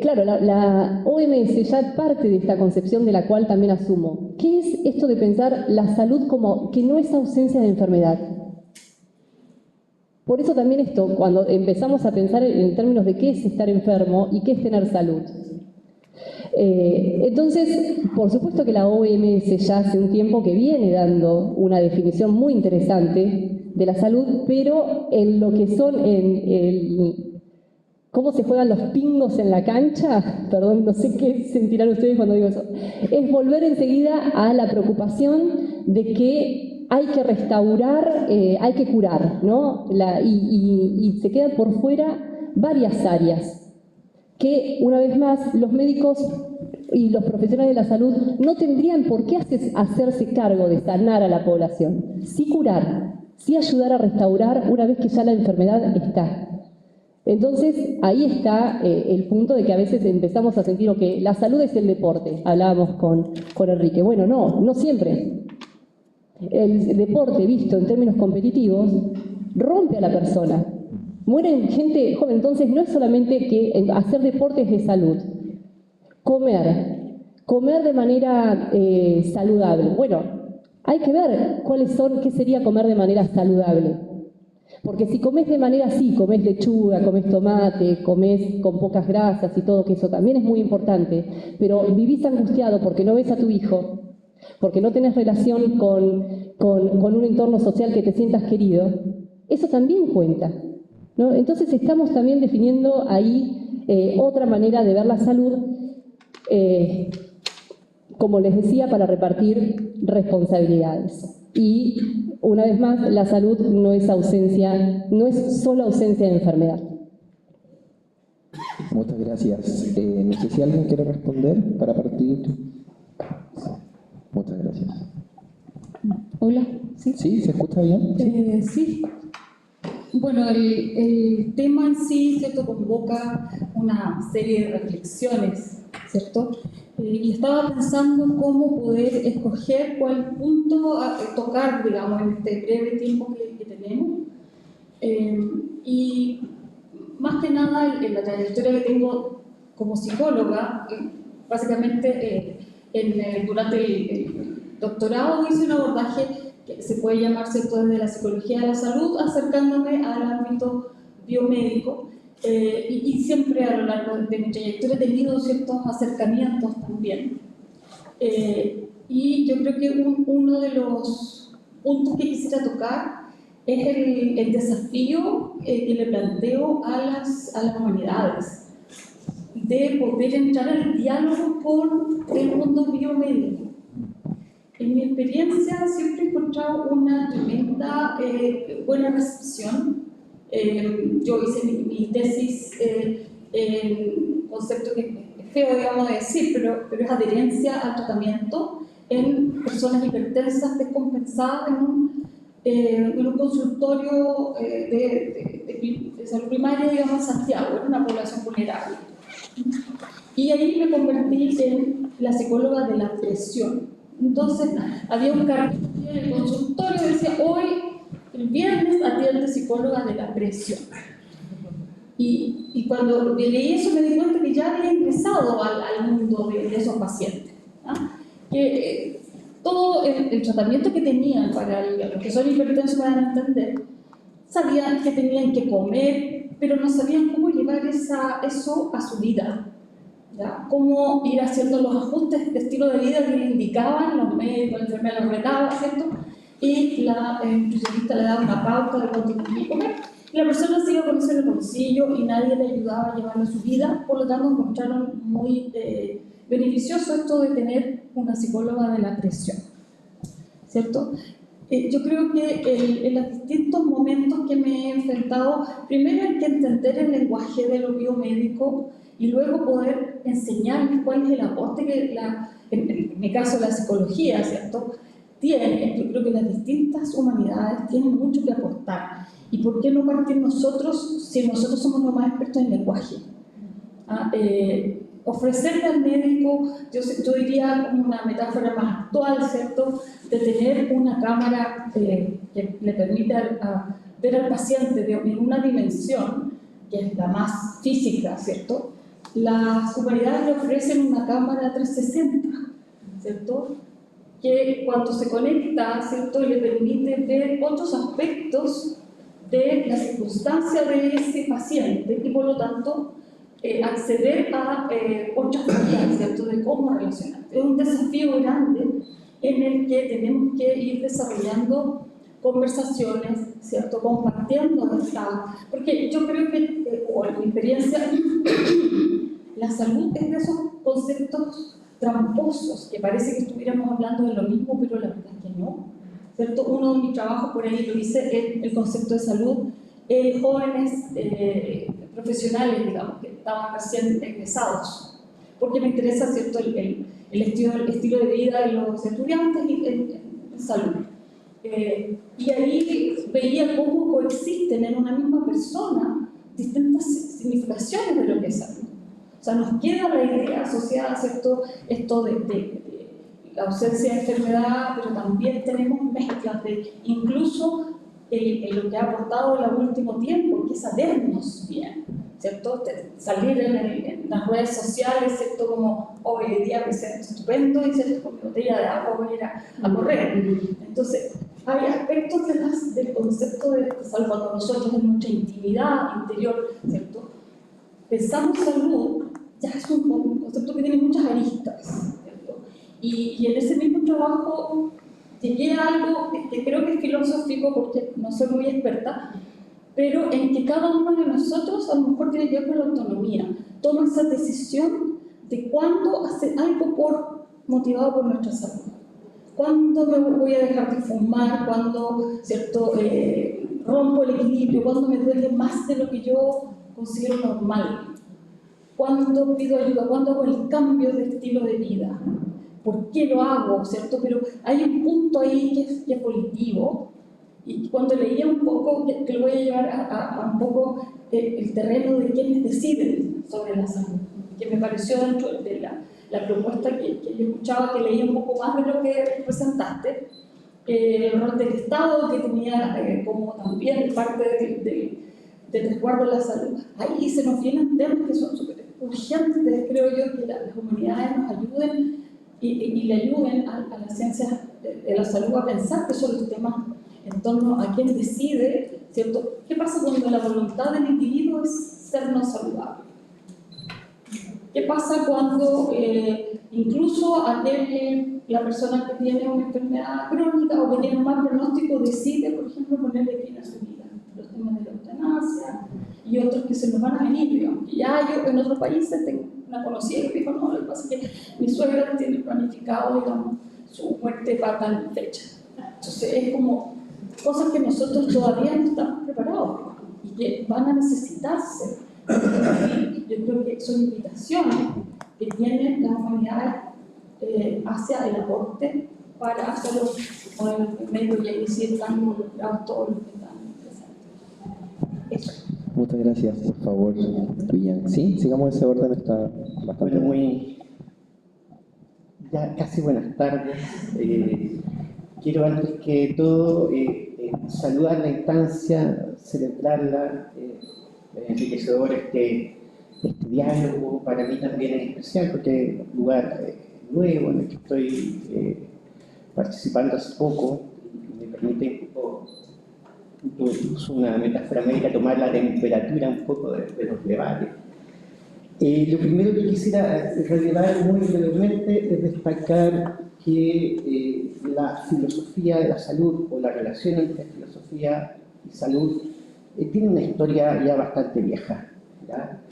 Speaker 3: claro, la OMS ya parte de esta concepción de la cual también asumo. ¿Qué es esto de pensar la salud como que no es ausencia de enfermedad? Por eso también esto, cuando empezamos a pensar en términos de qué es estar enfermo y qué es tener salud. Entonces, por supuesto que la OMS ya hace un tiempo que viene dando una definición muy interesante de la salud, pero en lo que son cómo se juegan los pingos en la cancha, perdón, no sé qué sentirán ustedes cuando digo eso, es volver enseguida a la preocupación de que hay que restaurar, hay que curar, ¿no? Y se quedan por fuera varias áreas que, una vez más, los médicos y los profesionales de la salud no tendrían por qué hacerse cargo de sanar a la población. Sí curar, sí ayudar a restaurar una vez que ya la enfermedad está. Entonces, ahí está el punto de que a veces empezamos a sentir que la salud es el deporte. Hablábamos con Enrique. Bueno, no siempre. El deporte, visto en términos competitivos, rompe a la persona. Mueren gente joven. Entonces, no es solamente que hacer deportes de salud. Comer de manera saludable. Bueno, hay que ver qué sería comer de manera saludable. Porque si comes de manera así, comes lechuga, comes tomate, comes con pocas grasas y todo, que eso también es muy importante, pero vivís angustiado porque no ves a tu hijo, porque no tenés relación con un entorno social que te sientas querido, eso también cuenta, ¿no? Entonces estamos también definiendo ahí otra manera de ver la salud, como les decía, para repartir responsabilidades. Y una vez más, la salud no es solo ausencia de enfermedad.
Speaker 1: Muchas gracias. No sé si alguien quiere responder para partir. Muchas gracias.
Speaker 5: Hola, ¿sí?
Speaker 1: ¿Sí? ¿Se escucha bien?
Speaker 5: Sí. Bueno, el tema en sí, ¿cierto?, convoca una serie de reflexiones, ¿cierto? Y estaba pensando cómo poder escoger cuál punto tocar, digamos, en este breve tiempo que tenemos. Y más que nada, en la trayectoria que tengo como psicóloga, básicamente durante el doctorado hice un abordaje que se puede llamar, ¿cierto?, desde la psicología de la salud, acercándome al ámbito biomédico, y siempre a lo largo de mi trayectoria he tenido ciertos acercamientos también. Y yo creo que uno de los puntos que quisiera tocar es el desafío que le planteo a las humanidades, de poder entrar al diálogo con el mundo biomédico. En mi experiencia siempre he encontrado una tremenda buena recepción. Yo hice mi tesis en un concepto que es feo, digamos, de decir, pero es adherencia al tratamiento en personas hipertensas descompensadas en un consultorio de salud primaria, digamos, en Santiago, en una población vulnerable. Y ahí me convertí en la psicóloga de la presión. Entonces, había un cartel en el consultorio que decía: hoy, el viernes, atiende psicóloga de la presión. Y cuando leí eso me di cuenta que ya había ingresado al mundo de esos pacientes, ¿no? Que todo el tratamiento que tenían para los que son hipertensos, van a entender, sabían que tenían que comer, pero no sabían cómo llevar eso a su vida, ¿ya? Cómo ir haciendo los ajustes de estilo de vida que le indicaban los médicos, la enfermera los retaba, ¿cierto? Y la nutricionista le daba una pauta de cuánto tenía que comer. Y la persona se iba con eso en el bolsillo y nadie le ayudaba a llevarlo a su vida. Por lo tanto, encontraron muy beneficioso esto de tener una psicóloga de la presión, ¿cierto? Yo creo que en los distintos momentos que me he enfrentado, primero hay que entender el lenguaje de lo biomédico y luego poder enseñarles cuál es el aporte que en mi caso la psicología, ¿cierto?, tiene. Yo creo que las distintas humanidades tienen mucho que aportar. ¿Y por qué no partir nosotros si nosotros somos los más expertos en lenguaje? Ofrecerle al médico, yo diría como una metáfora más actual, ¿cierto?, de tener una cámara que le permita ver al paciente en una dimensión que es la más física, ¿cierto? Las humanidades le ofrecen una cámara 360, ¿cierto?, que cuando se conecta, ¿cierto?, le permite ver otros aspectos de la circunstancia de ese paciente y por lo tanto acceder a otras vías, ¿cierto?, de cómo relacionar. Es un desafío grande en el que tenemos que ir desarrollando conversaciones, ¿cierto?, compartiendo porque yo creo que, o en mi experiencia, la salud es de esos conceptos tramposos, que parece que estuviéramos hablando de lo mismo, pero la verdad es que no, ¿cierto? Uno de mis trabajos por ahí lo hice, el concepto de salud en jóvenes profesionales, digamos, que estaban recién egresados, porque me interesa, ¿cierto?, el estilo de vida de los estudiantes en salud. Y ahí veía cómo coexisten en una misma persona distintas significaciones de lo que es salud. O sea, nos queda la idea asociada, ¿cierto?, esto de la ausencia de enfermedad, pero también tenemos mezclas de incluso lo que ha aportado el último tiempo, que es sabernos bien, ¿cierto? Salir en las redes sociales, ¿cierto? Como hoy día me siento estupendo y ¿cierto? Con mi botella de agua voy a ir a correr. Entonces, hay aspectos del concepto de salud cuando nosotros en nuestra intimidad interior, ¿cierto? Pensamos salud, ya es un concepto que tiene muchas aristas, ¿cierto? Y en ese mismo trabajo llegué a algo que creo que es filosófico porque no soy muy experta, pero en que cada uno de nosotros a lo mejor tiene que ver con la autonomía, toma esa decisión de cuándo hacer algo motivado por nuestra salud. ¿Cuándo me voy a dejar de fumar? ¿Cuándo, cierto, rompo el equilibrio? ¿Cuándo me duele más de lo que yo considero normal? ¿Cuándo pido ayuda? ¿Cuándo hago el cambio de estilo de vida? ¿Por qué lo hago? ¿Cierto? Pero hay un punto ahí que es volitivo. Y cuando leía un poco, que lo voy a llevar a un poco el terreno de quienes deciden sobre la salud, que me pareció dentro de la propuesta que yo escuchaba, que leía un poco más de lo que presentaste, el rol del Estado, que tenía como también parte del resguardo de la salud. Ahí se nos vienen temas que son súper urgentes, creo yo, que las humanidades nos ayuden y le ayuden a las ciencias de la salud a pensar que son los temas en torno a quién decide, ¿cierto? ¿Qué pasa cuando la voluntad del individuo es ser no saludable? ¿Qué pasa cuando incluso la persona que tiene una enfermedad crónica o que tiene un mal pronóstico decide, por ejemplo, ponerle fin a su vida? Los temas de la eutanasia y otros que se nos van a venir, digamos. Y ya yo en otros países tengo una conocida que dijo, no, lo que pasa es que mi suegra tiene planificado, digamos, su muerte para tal fecha. Entonces es como cosas que nosotros todavía no estamos preparados y que van a necesitarse. Yo creo que son invitaciones que tienen las humanidades hacia el aporte para hacerlo con el medio y ahí sí están involucrados todos los que están presentes. Eso.
Speaker 1: Muchas gracias, por favor, Tuyan. Sí, sigamos ese orden, está bastante
Speaker 6: bueno. Ya casi buenas tardes. Quiero antes que todo saludar la instancia, celebrarla, enriquecedor este diálogo, para mí también es especial porque es un lugar nuevo en el que estoy participando hace poco y me permite un poco, uso una metáfora médica, tomar la temperatura un poco de los debates. Lo primero que quisiera relevar muy brevemente es destacar que la filosofía de la salud o la relación entre filosofía y salud tiene una historia ya bastante vieja, ¿ya?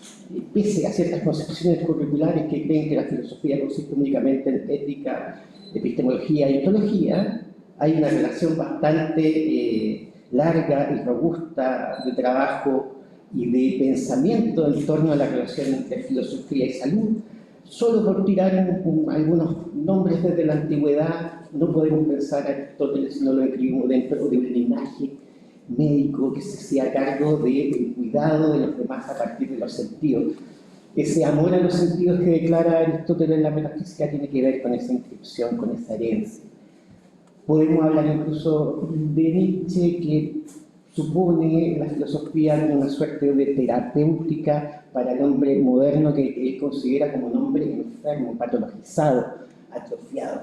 Speaker 6: Pese a ciertas concepciones curriculares que creen que la filosofía consiste únicamente en ética, epistemología y ontología, hay una relación bastante larga y robusta de trabajo y de pensamiento en torno a la relación entre filosofía y salud. Solo por tirar algunos nombres desde la antigüedad, no podemos pensar a Aristóteles si no lo escribimos dentro de un linaje médico que se hacía cargo del cuidado de los demás a partir de los sentidos. Ese amor a los sentidos que declara Aristóteles en la metafísica tiene que ver con esa inscripción, con esa herencia. Podemos hablar incluso de Nietzsche, que supone la filosofía como una suerte de terapéutica para el hombre moderno que él considera como un hombre enfermo, patologizado, atrofiado.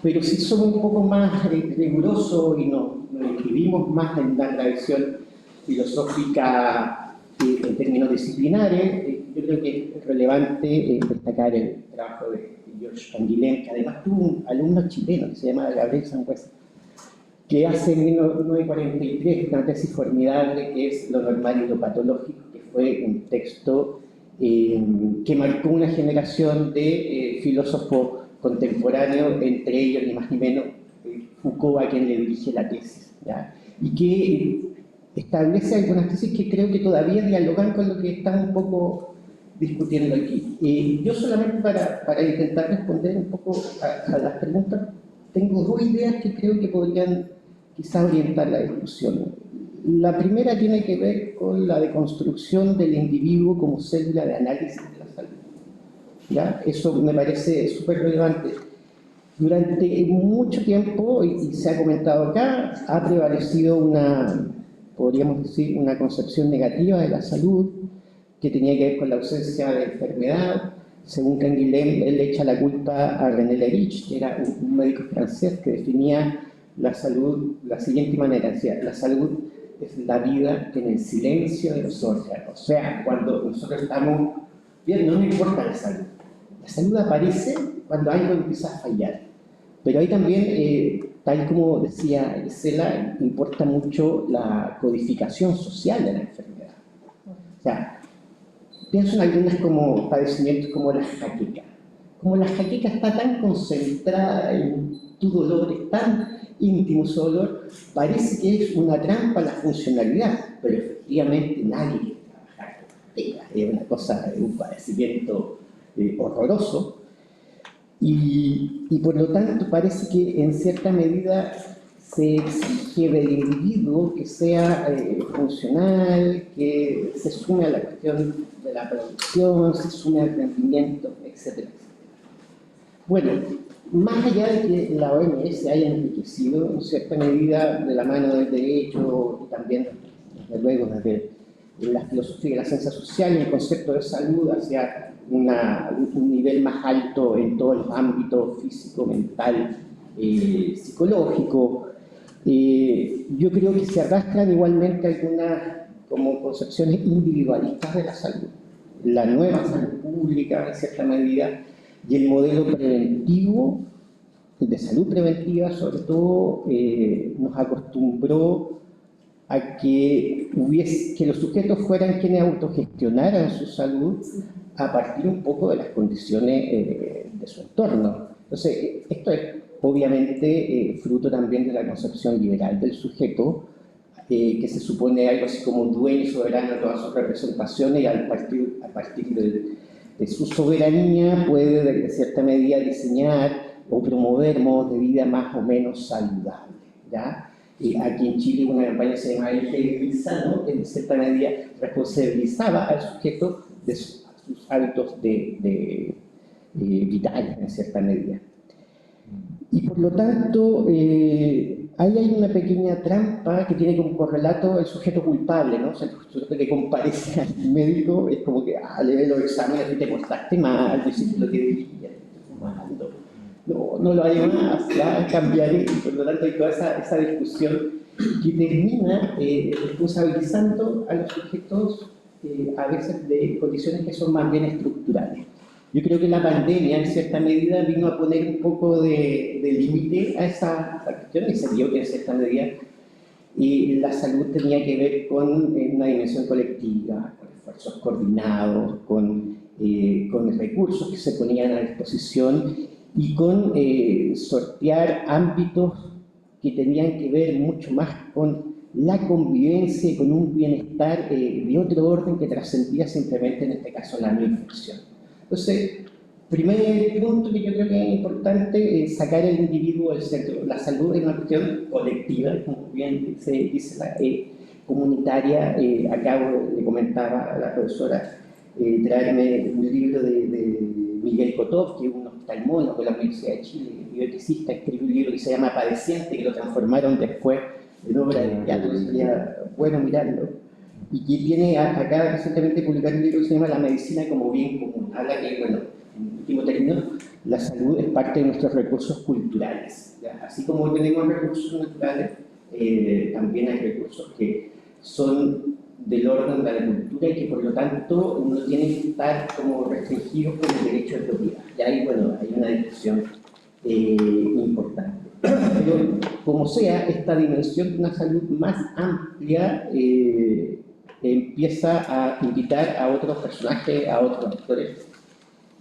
Speaker 6: Pero si somos un poco más rigurosos y nos inscribimos más en la tradición filosófica en términos disciplinares, yo creo que es relevante destacar el trabajo de Georges Canguilhem, que además tuvo un alumno chileno que se llama Gabriel Sangüesa, que hace en 1943 una tesis formidable que es Lo normal y lo patológico, que fue un texto que marcó una generación de filósofos contemporáneos, entre ellos ni más ni menos Foucault, a quien le dirige la tesis, ¿ya? Y que establece algunas tesis que creo que todavía dialogan con lo que estamos un poco discutiendo aquí. Yo solamente para intentar responder un poco a las preguntas, tengo dos ideas que creo que podrían quizá orientar la discusión. La primera tiene que ver con la deconstrucción del individuo como célula de análisis de la salud, ¿ya? Eso me parece súper relevante. Durante mucho tiempo, y se ha comentado acá, ha prevalecido podríamos decir, una concepción negativa de la salud, que tenía que ver con la ausencia de enfermedad. Según Canguilhem, él le echa la culpa a René Leriche, que era un médico francés que definía la salud de la siguiente manera: decía, la salud es la vida en el silencio de los órganos. O sea, cuando nosotros estamos bien, no nos importa la salud. La salud aparece cuando algo empieza a fallar. Pero ahí también, tal como decía Gisela, importa mucho la codificación social de la enfermedad. O sea, pienso en algunas como padecimientos como la jaqueca. Como la jaqueca está tan concentrada en tu dolor, es tan íntimo su dolor, parece que es una trampa a la funcionalidad, pero efectivamente nadie quiere trabajar con jaqueca. Es una cosa, un padecimiento horroroso. Y por lo tanto parece que en cierta medida se exige del individuo que sea funcional, que se sume a la cuestión de la producción, se sume al rendimiento, etc. Bueno, más allá de que la OMS haya enriquecido en cierta medida de la mano del derecho y también, desde luego, desde la filosofía y la ciencia social, el concepto de salud hacia un nivel más alto en todos los ámbitos físico, mental, psicológico. Yo creo que se arrastran igualmente algunas como concepciones individualistas de la salud. La nueva salud pública, en cierta medida, y el modelo preventivo, de salud preventiva sobre todo, nos acostumbró a que los sujetos fueran quienes autogestionaran su salud a partir un poco de las condiciones de su entorno. Entonces, esto es obviamente fruto también de la concepción liberal del sujeto, que se supone algo así como dueño y soberano de todas sus representaciones, y a partir de su soberanía puede de cierta medida diseñar o promover modos de vida más o menos saludables, ¿ya? Aquí en Chile una campaña se llama El Feliz Sano, que en cierta medida responsabilizaba al sujeto de sus hábitos vitales, en cierta medida. Y por lo tanto, ahí hay una pequeña trampa que tiene como correlato el sujeto culpable, ¿no? O sea, el sujeto que comparece al médico es como que, le ve los exámenes y te portaste mal, te hiciste lo que debías, te fumando. No lo hay más, ya cambiaré, y por lo tanto hay toda esa discusión que termina responsabilizando a los sujetos a veces de condiciones que son más bien estructurales. Yo creo que la pandemia, en cierta medida, vino a poner un poco de límite a esa cuestión, y se vio que en cierta medida la salud tenía que ver con una dimensión colectiva, con esfuerzos coordinados, con recursos que se ponían a disposición y con sortear ámbitos que tenían que ver mucho más con la convivencia y con un bienestar de otro orden que trascendía simplemente, en este caso, la no infección. Entonces, primer punto que yo creo que es importante es sacar el individuo del centro. La salud es una cuestión colectiva, como bien se dice la comunitaria. Acabo de comentar a la profesora traerme un libro de Miguel Kotov, que es un oftalmólogo de la Universidad de Chile, bioeticista, escribió un libro que se llama Padeciente, que lo transformaron después en obra de teatro, sería bueno mirarlo, y que tiene acá recientemente publicado un libro que se llama La medicina como bien común. Habla que, bueno, en último término, la salud es parte de nuestros recursos culturales, ¿ya? Así como tenemos recursos naturales, también hay recursos que son del orden de la cultura y que por lo tanto no tienen que estar como restringidos por el derecho de propiedad. Y ahí, bueno, hay una discusión importante. Pero, como sea, esta dimensión de una salud más amplia empieza a invitar a otros personajes, a otros actores,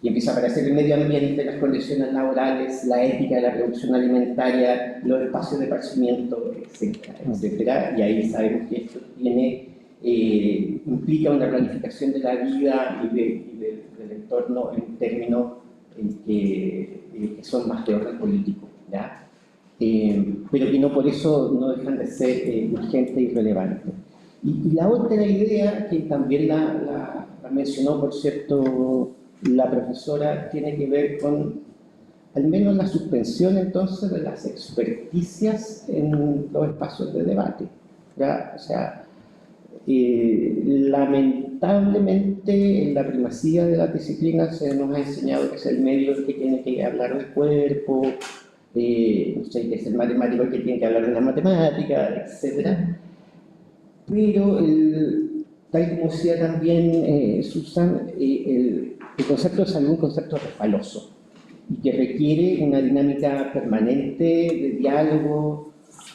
Speaker 6: y empieza a aparecer el medio ambiente, las condiciones laborales, la ética de la producción alimentaria, los espacios de esparcimiento, etcétera, etcétera. Y ahí sabemos que esto implica una planificación de la vida y del entorno en términos que son más de orden político, ¿ya? Pero que no por eso no dejan de ser urgentes y relevantes. Y la otra idea, que también la mencionó, por cierto, la profesora, tiene que ver con al menos la suspensión entonces de las experticias en los espacios de debate, ¿ya? O sea, lamentablemente la primacía de las disciplinas se nos ha enseñado que es el medio el que tiene que hablar del cuerpo, no sé, que es el matemático el que tiene que hablar de la matemática, etc. Pero, tal como decía también Susan, el concepto de salud es un concepto resbaloso y que requiere una dinámica permanente de diálogo,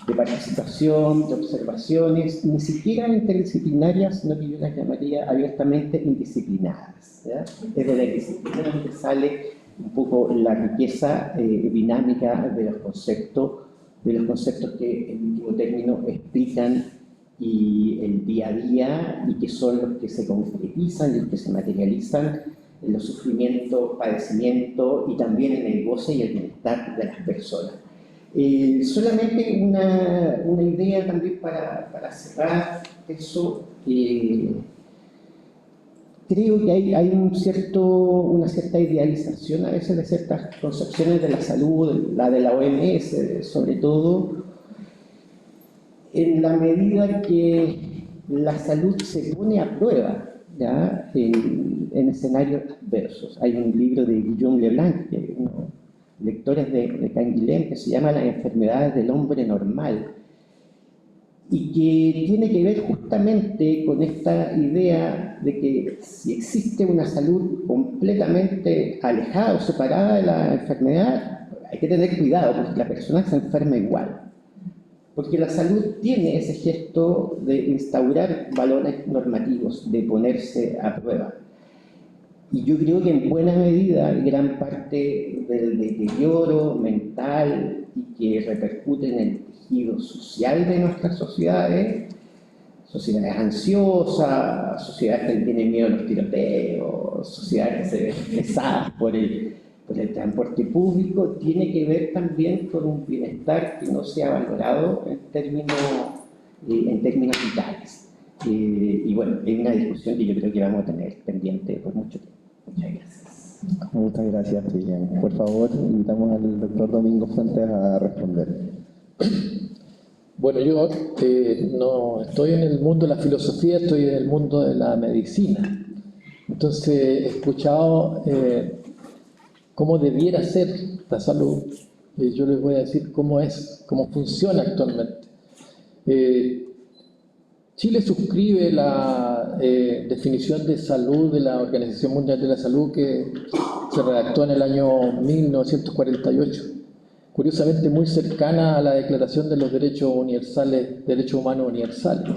Speaker 6: de participación, de observaciones, ni siquiera interdisciplinarias, sino que yo las llamaría abiertamente indisciplinadas, ¿ya? Es de la disciplina donde sale un poco la riqueza dinámica de los conceptos que en último término explican y el día a día y que son los que se concretizan y los que se materializan en los sufrimientos, padecimientos y también en el goce y el bienestar de las personas. Solamente una idea también para cerrar eso. Creo que hay una cierta idealización a veces de ciertas concepciones de la salud, la de la OMS sobre todo, en la medida que la salud se pone a prueba, ¿ya? En escenarios adversos. Hay un libro de Guillaume Leblanc, lectores de Canguilhem, que se llama Las enfermedades del hombre normal, y que tiene que ver justamente con esta idea de que si existe una salud completamente alejada o separada de la enfermedad, hay que tener cuidado porque la persona se enferma igual. Porque la salud tiene ese gesto de instaurar valores normativos, de ponerse a prueba. Y yo creo que en buena medida gran parte del deterioro mental y que repercute en el tejido social de nuestras sociedades ansiosas, sociedades que tienen miedo a los tiroteos, sociedades que se ven pesadas por el transporte público, tiene que ver también con un bienestar que no se ha valorado en términos vitales. Y bueno, es una discusión que yo creo que vamos a tener pendiente por mucho tiempo. Muchas gracias.
Speaker 1: Muchas gracias, William. Por favor, invitamos al doctor Domingo Fuentes a responder.
Speaker 7: Bueno, yo no estoy en el mundo de la filosofía, estoy en el mundo de la medicina. Entonces he escuchado cómo debiera ser la salud. Yo les voy a decir cómo funciona actualmente. Chile suscribe la definición de salud de la Organización Mundial de la Salud que se redactó en el año 1948, curiosamente muy cercana a la Declaración de los Derechos Humanos Universales.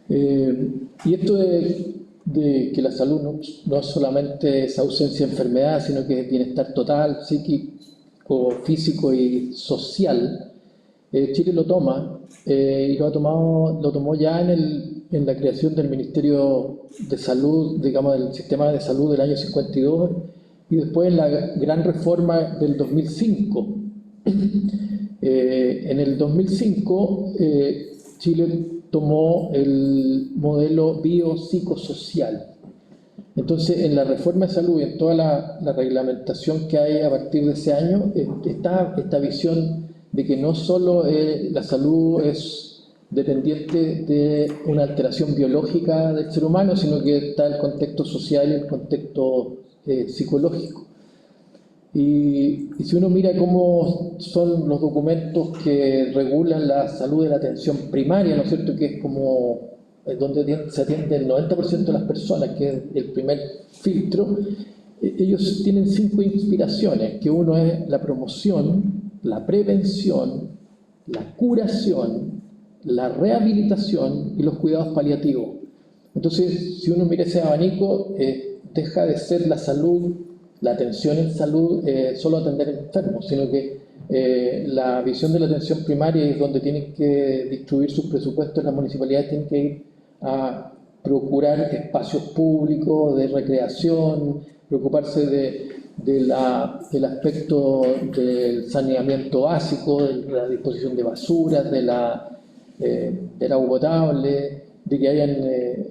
Speaker 7: Y esto de que la salud no es solamente esa ausencia de enfermedad, sino que es bienestar total, psíquico, físico y social. Chile lo toma y lo tomó ya en la creación del Ministerio de Salud, digamos, del sistema de salud del año 52 y después en la gran reforma del 2005. En el 2005 Chile tomó el modelo biopsicosocial. Entonces, en la reforma de salud y en toda la reglamentación que hay a partir de ese año, está esta visión de que no solo la salud es dependiente de una alteración biológica del ser humano, sino que está el contexto social y el contexto psicológico. Y si uno mira cómo son los documentos que regulan la salud de la atención primaria, ¿no es cierto?, que es como donde se atiende el 90% de las personas, que es el primer filtro, ellos tienen 5 inspiraciones, que uno es la promoción, la prevención, la curación, la rehabilitación y los cuidados paliativos. Entonces, si uno mira ese abanico, deja de ser la salud, la atención en salud, solo atender enfermos, sino que la visión de la atención primaria es donde tienen que distribuir sus presupuestos, las municipalidades tienen que ir a procurar espacios públicos de recreación, preocuparse del aspecto del saneamiento básico, de la disposición de basuras, del agua potable, de que hayan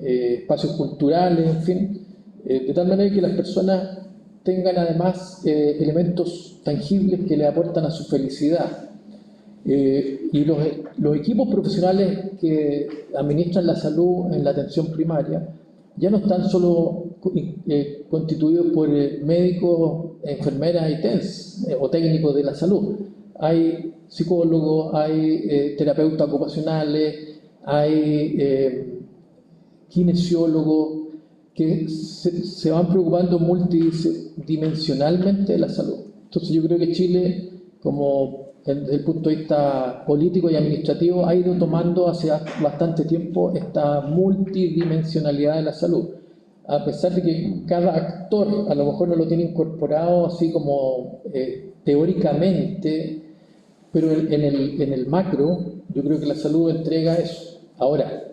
Speaker 7: espacios culturales, en fin, de tal manera que las personas tengan además elementos tangibles que le aportan a su felicidad. Y los equipos profesionales que administran la salud en la atención primaria ya no están solo constituidos por médicos, enfermeras y TENS, o técnicos de la salud. Hay psicólogos, hay terapeutas ocupacionales, hay kinesiólogos que se van preocupando multidimensionalmente de la salud. Entonces yo creo que Chile, como desde el punto de vista político y administrativo, ha ido tomando hace bastante tiempo esta multidimensionalidad de la salud. A pesar de que cada actor a lo mejor no lo tiene incorporado así como teóricamente, pero en el macro yo creo que la salud entrega eso. Ahora,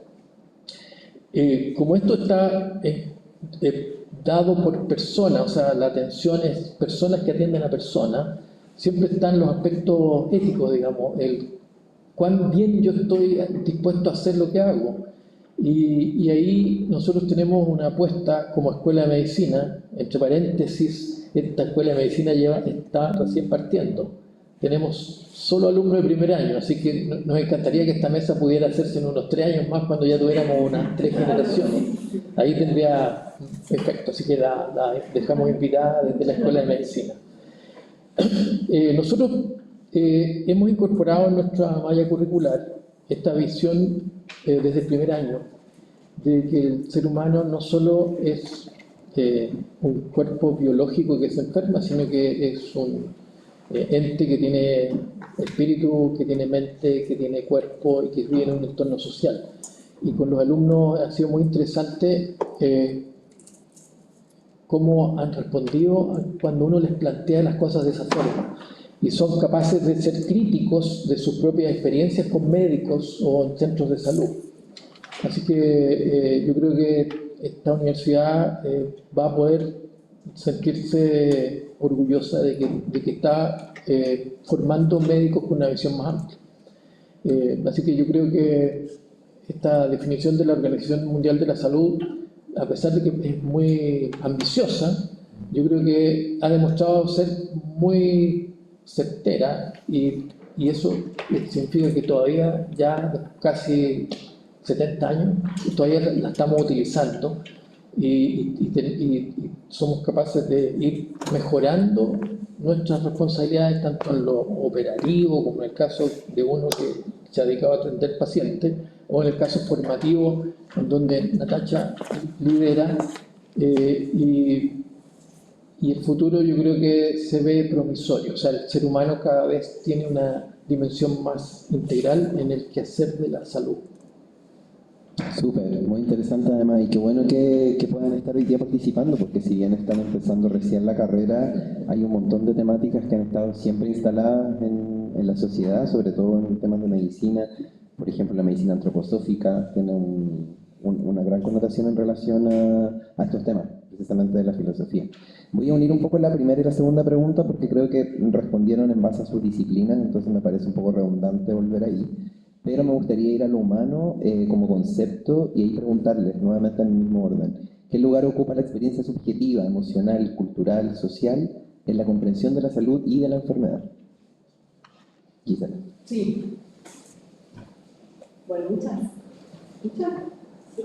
Speaker 7: como esto está dado por personas, o sea, la atención es personas que atienden a personas, siempre están los aspectos éticos, digamos, el cuán bien yo estoy dispuesto a hacer lo que hago. Y ahí nosotros tenemos una apuesta como Escuela de Medicina, entre paréntesis, esta Escuela de Medicina está recién partiendo. Tenemos solo alumnos de primer año, así que nos encantaría que esta mesa pudiera hacerse en unos 3 años más, cuando ya tuviéramos unas 3 generaciones. Ahí tendría efecto, así que la dejamos invitada desde la Escuela de Medicina. Nosotros hemos incorporado en nuestra malla curricular esta visión desde el primer año, de que el ser humano no solo es un cuerpo biológico que se enferma, sino que es un ente que tiene espíritu, que tiene mente, que tiene cuerpo y que vive en un entorno social. Y con los alumnos ha sido muy interesante cómo han respondido cuando uno les plantea las cosas de esa forma. Y son capaces de ser críticos de sus propias experiencias con médicos o en centros de salud. Así que yo creo que esta universidad va a poder sentirse orgullosa de que está formando médicos con una visión más amplia. Así que yo creo que esta definición de la Organización Mundial de la Salud, a pesar de que es muy ambiciosa, yo creo que ha demostrado ser muy certera, y eso significa que todavía, ya casi 70 años, todavía la estamos utilizando y somos capaces de ir mejorando nuestras responsabilidades, tanto en lo operativo, como en el caso de uno que se ha dedicado a atender pacientes, o en el caso formativo, en donde Natacha lidera, y el futuro yo creo que se ve promisorio. O sea, el ser humano cada vez tiene una dimensión más integral en el quehacer de la salud.
Speaker 1: Súper, muy interesante además, y qué bueno que puedan estar hoy día participando, porque si bien están empezando recién la carrera, hay un montón de temáticas que han estado siempre instaladas en la sociedad, sobre todo en temas de medicina. Por ejemplo, la medicina antroposófica tiene una gran connotación en relación a estos temas, precisamente de la filosofía. Voy a unir un poco la primera y la segunda pregunta, porque creo que respondieron en base a sus disciplinas, entonces me parece un poco redundante volver ahí. Pero me gustaría ir a lo humano como concepto y ahí preguntarles nuevamente en el mismo orden. ¿Qué lugar ocupa la experiencia subjetiva, emocional, cultural, social en la comprensión de la salud y de la enfermedad? Gisela.
Speaker 2: Sí. Bueno, muchas.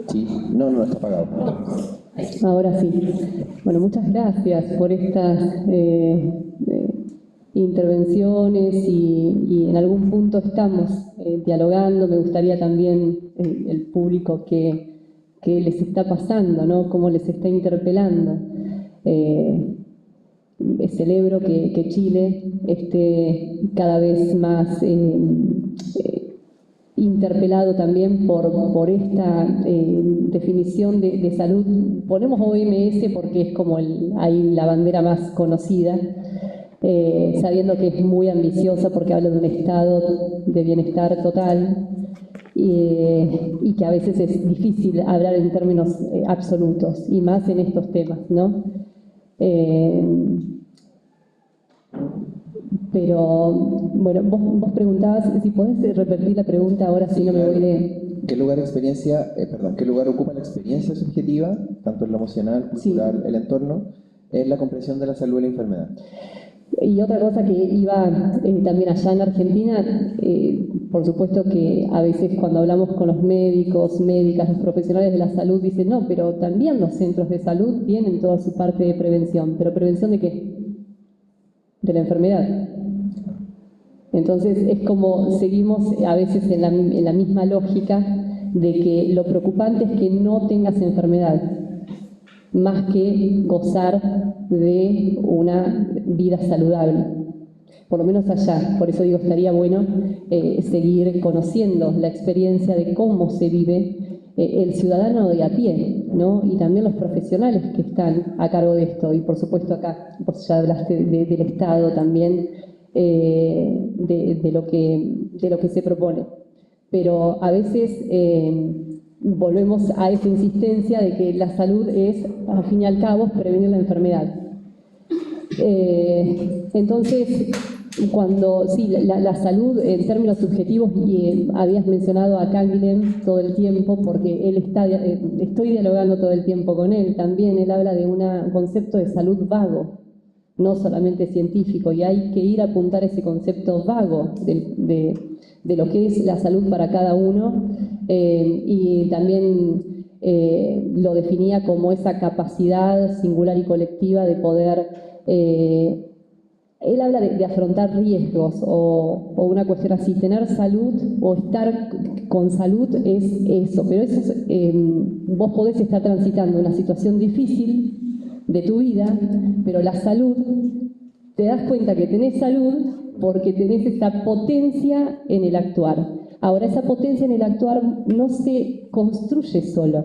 Speaker 1: Sí, no, está apagado.
Speaker 3: Ahora sí. Bueno, muchas gracias por estas intervenciones y en algún punto estamos dialogando. Me gustaría también el público que les está pasando, ¿no? Cómo les está interpelando. Celebro que Chile esté cada vez más interpelado también por esta definición de salud. Ponemos OMS porque es como ahí la bandera más conocida, sabiendo que es muy ambiciosa porque habla de un estado de bienestar total y que a veces es difícil hablar en términos absolutos, y más en estos temas, ¿no? Pero, bueno, vos preguntabas, si podés repetir la pregunta ahora, si no me voy de...
Speaker 1: ¿Qué lugar ocupa la experiencia subjetiva, tanto en lo emocional, cultural,
Speaker 3: Sí.
Speaker 1: el entorno, en la comprensión de la salud y la enfermedad?
Speaker 3: Y otra cosa que iba también allá en Argentina, por supuesto que a veces cuando hablamos con los médicos, médicas, los profesionales de la salud, dicen, no, pero también los centros de salud tienen toda su parte de prevención. ¿Pero prevención de qué? De la enfermedad. Entonces es como seguimos a veces en la misma lógica de que lo preocupante es que no tengas enfermedad, más que gozar de una vida saludable. Por lo menos allá, por eso digo, estaría bueno seguir conociendo la experiencia de cómo se vive el ciudadano de a pie, ¿no? Y también los profesionales que están a cargo de esto, y por supuesto acá, vos ya hablaste del Estado también, de lo que se propone. Pero a veces volvemos a esa insistencia de que la salud es, al fin y al cabo, prevenir la enfermedad. Entonces, cuando, sí, la salud en términos subjetivos, y habías mencionado a Canguilhem todo el tiempo, porque él estoy dialogando todo el tiempo con él también, él habla de un concepto de salud vago, no solamente científico, y hay que ir a apuntar ese concepto vago de lo que es la salud para cada uno, y también lo definía como esa capacidad singular y colectiva de poder, él habla de afrontar riesgos o una cuestión así, tener salud o estar con salud es eso, pero eso es, vos podés estar transitando una situación difícil de tu vida, pero la salud, te das cuenta que tenés salud porque tenés esa potencia en el actuar. Ahora, esa potencia en el actuar no se construye solo.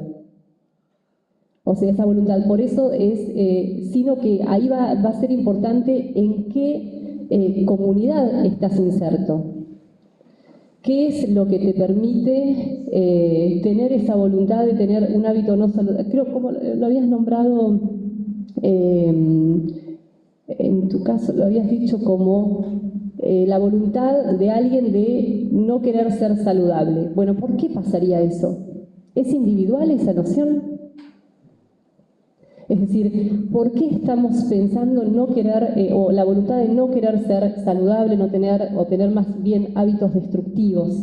Speaker 3: O sea, esa voluntad. Por eso es, sino que ahí va a ser importante en qué comunidad estás inserto. ¿Qué es lo que te permite tener esa voluntad de tener un hábito no saludable? Creo, como lo habías nombrado, en tu caso lo habías dicho como la voluntad de alguien de no querer ser saludable. Bueno, ¿por qué pasaría eso? ¿Es individual esa noción? Es decir, ¿por qué estamos pensando en no querer, o la voluntad de no querer ser saludable, no tener, o tener más bien hábitos destructivos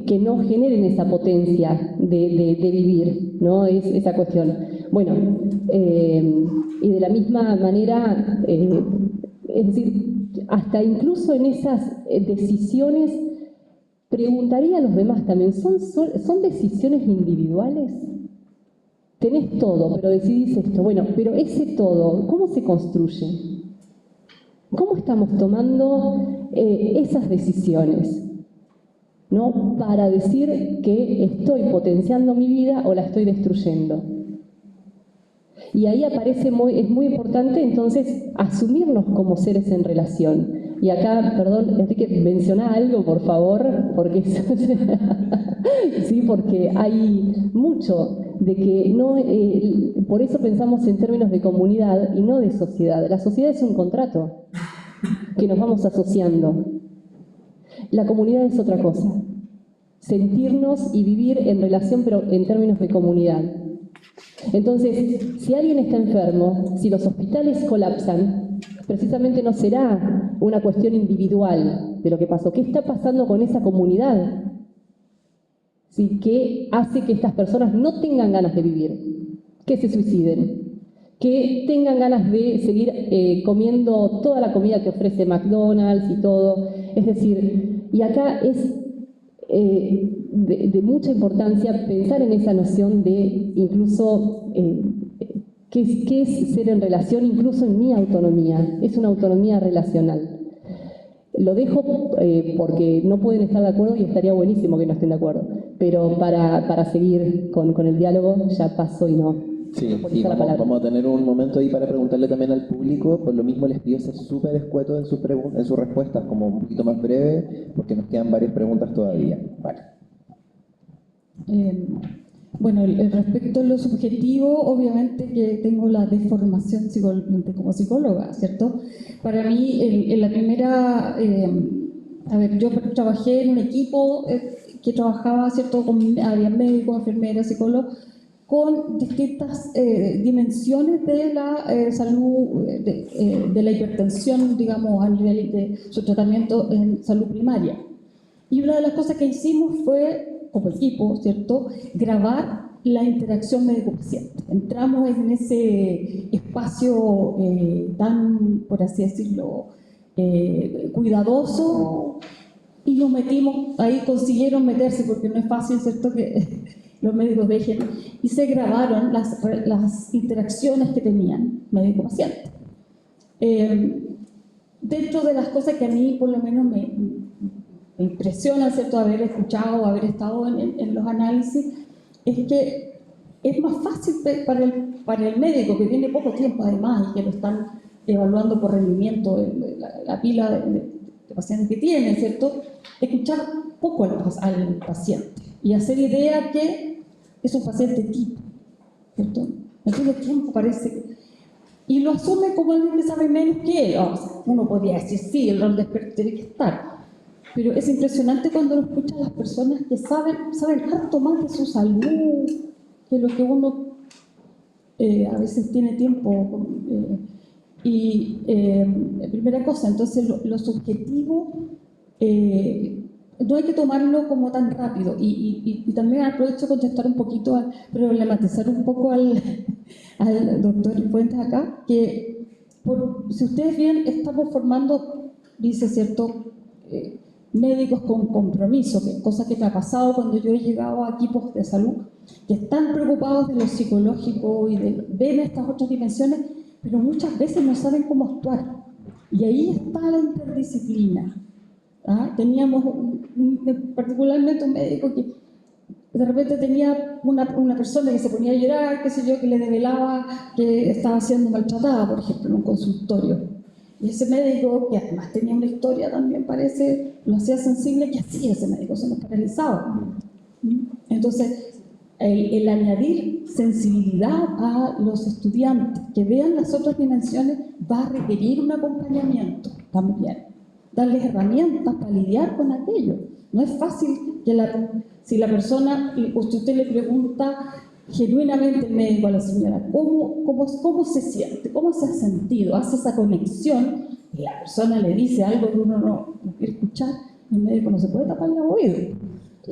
Speaker 3: que no generen esa potencia de vivir, ¿no? Es esa cuestión. Bueno, y de la misma manera, es decir, hasta incluso en esas decisiones, preguntaría a los demás también, ¿son decisiones individuales? Tenés todo, pero decidís esto. Bueno, pero ese todo, ¿cómo se construye? ¿Cómo estamos tomando esas decisiones? ¿No? Para decir que estoy potenciando mi vida o la estoy destruyendo. Y ahí aparece, es muy importante entonces asumirnos como seres en relación. Y acá, perdón, Enrique, menciona algo, por favor, porque sí, porque hay mucho de que no, por eso pensamos en términos de comunidad y no de sociedad. La sociedad es un contrato que nos vamos asociando. La comunidad es otra cosa. Sentirnos y vivir en relación, pero en términos de comunidad. Entonces, si alguien está enfermo, si los hospitales colapsan, precisamente no será una cuestión individual de lo que pasó. ¿Qué está pasando con esa comunidad? ¿Sí? ¿Qué hace que estas personas no tengan ganas de vivir? Que se suiciden, que tengan ganas de seguir comiendo toda la comida que ofrece McDonald's y todo. Es decir, y acá es de mucha importancia pensar en esa noción de incluso qué es ser en relación, incluso en mi autonomía. Es una autonomía relacional. Lo dejo porque no pueden estar de acuerdo y estaría buenísimo que no estén de acuerdo, pero para seguir con el diálogo ya paso y no.
Speaker 1: Sí, vamos a tener un momento ahí para preguntarle también al público. Por lo mismo les pido ser súper escuetos en sus respuestas, como un poquito más breve, porque nos quedan varias preguntas todavía. Vale.
Speaker 5: Bueno, respecto a lo subjetivo, obviamente que tengo la deformación como psicóloga, ¿cierto? Para mí, en la primera, a ver, yo trabajé en un equipo que trabajaba, ¿cierto?, con áreas médicos, enfermeras, psicólogos, con distintas dimensiones de la salud, de la hipertensión, digamos, a nivel de su tratamiento en salud primaria. Y una de las cosas que hicimos fue, como equipo, ¿cierto?, grabar la interacción médico-paciente. Entramos en ese espacio tan, por así decirlo, cuidadoso, y nos metimos, ahí consiguieron meterse, porque no es fácil, ¿cierto?, que los médicos dejen, y se grabaron las interacciones que tenían médico-paciente. Dentro de las cosas que a mí por lo menos me impresiona, ¿cierto?, haber escuchado, haber estado en los análisis, es que es más fácil para el médico, que tiene poco tiempo además y que lo están evaluando por rendimiento de la pila de pacientes que tiene, ¿cierto?, escuchar poco al paciente y hacer idea que es un paciente tipo, ¿cierto? En todo tiempo parece que... Y lo asume como alguien que sabe menos que él. O sea, uno podría decir, sí, el rol de experto tiene que estar. Pero es impresionante cuando lo escuchan las personas que saben harto más de su salud que lo que uno a veces tiene tiempo. Primera cosa, entonces lo subjetivo no hay que tomarlo como tan rápido. Y también aprovecho de contestar un poquito, problematizar un poco al doctor Fuentes acá, que si ustedes ven, estamos formando, dice, ¿cierto?, médicos con compromiso, cosa que me ha pasado cuando yo he llegado a equipos de salud que están preocupados de lo psicológico y ven estas otras dimensiones, pero muchas veces no saben cómo actuar. Y ahí está la interdisciplina. ¿Ah? Teníamos particularmente un médico que de repente tenía una persona que se ponía a llorar, qué sé yo, que le develaba que estaba siendo maltratada, por ejemplo, en un consultorio. Y ese médico, que además tenía una historia también, parece, lo hacía sensible. ¿Qué hacía ese médico? Se nos paralizaba. Entonces, el añadir sensibilidad a los estudiantes, que vean las otras dimensiones, va a requerir un acompañamiento también. Darles herramientas para lidiar con aquello. No es fácil que si la persona, usted le pregunta genuinamente el médico a la señora, ¿cómo se siente? ¿Cómo se ha sentido? Hace esa conexión y la persona le dice algo que uno no quiere escuchar, el médico no se puede tapar los oídos.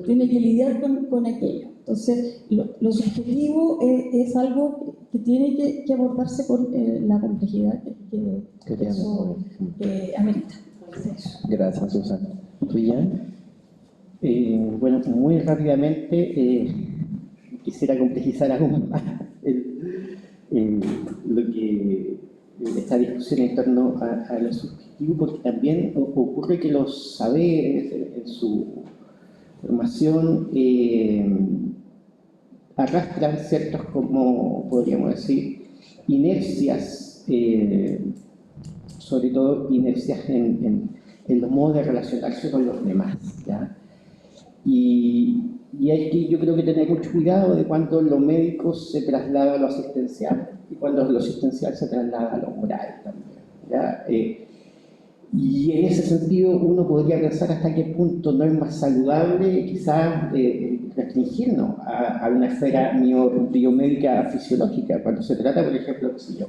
Speaker 5: Tiene que lidiar con aquello. Entonces, lo subjetivo es algo que tiene que abordarse con la complejidad que eso amerita.
Speaker 1: Gracias, Susana. ¿Tú, Ian?
Speaker 6: Bueno, muy rápidamente quisiera complejizar aún más esta discusión en torno a lo subjetivo, porque también ocurre que los saberes en su formación arrastran ciertos, como podríamos decir, inercias, sobre todo inercias en los modos de relacionarse con los demás, ¿ya? Y hay que, yo creo que tener mucho cuidado de cuando lo médico se traslada a lo asistencial y cuando lo asistencial se traslada a lo moral también, ¿ya? Y en ese sentido uno podría pensar hasta qué punto no es más saludable quizás restringirnos a una esfera biomédica fisiológica, cuando se trata, por ejemplo, qué sé yo,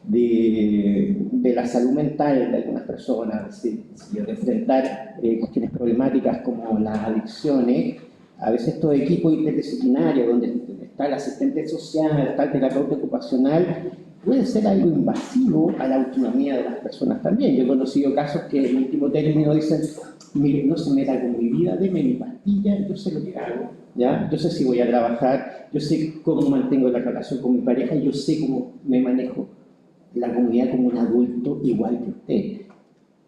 Speaker 6: de la salud mental de algunas personas, de enfrentar cuestiones problemáticas como las adicciones. A veces todo equipo interdisciplinario, donde está el asistente social, está el terapeuta ocupacional, puede ser algo invasivo a la autonomía de las personas también. Yo he conocido casos que en último término dicen, mire, no se meta con mi vida, deme mi pastilla, yo sé lo que hago, ¿ya? Yo sé si voy a trabajar, yo sé cómo mantengo la relación con mi pareja, yo sé cómo me manejo la comunidad como un adulto igual que usted.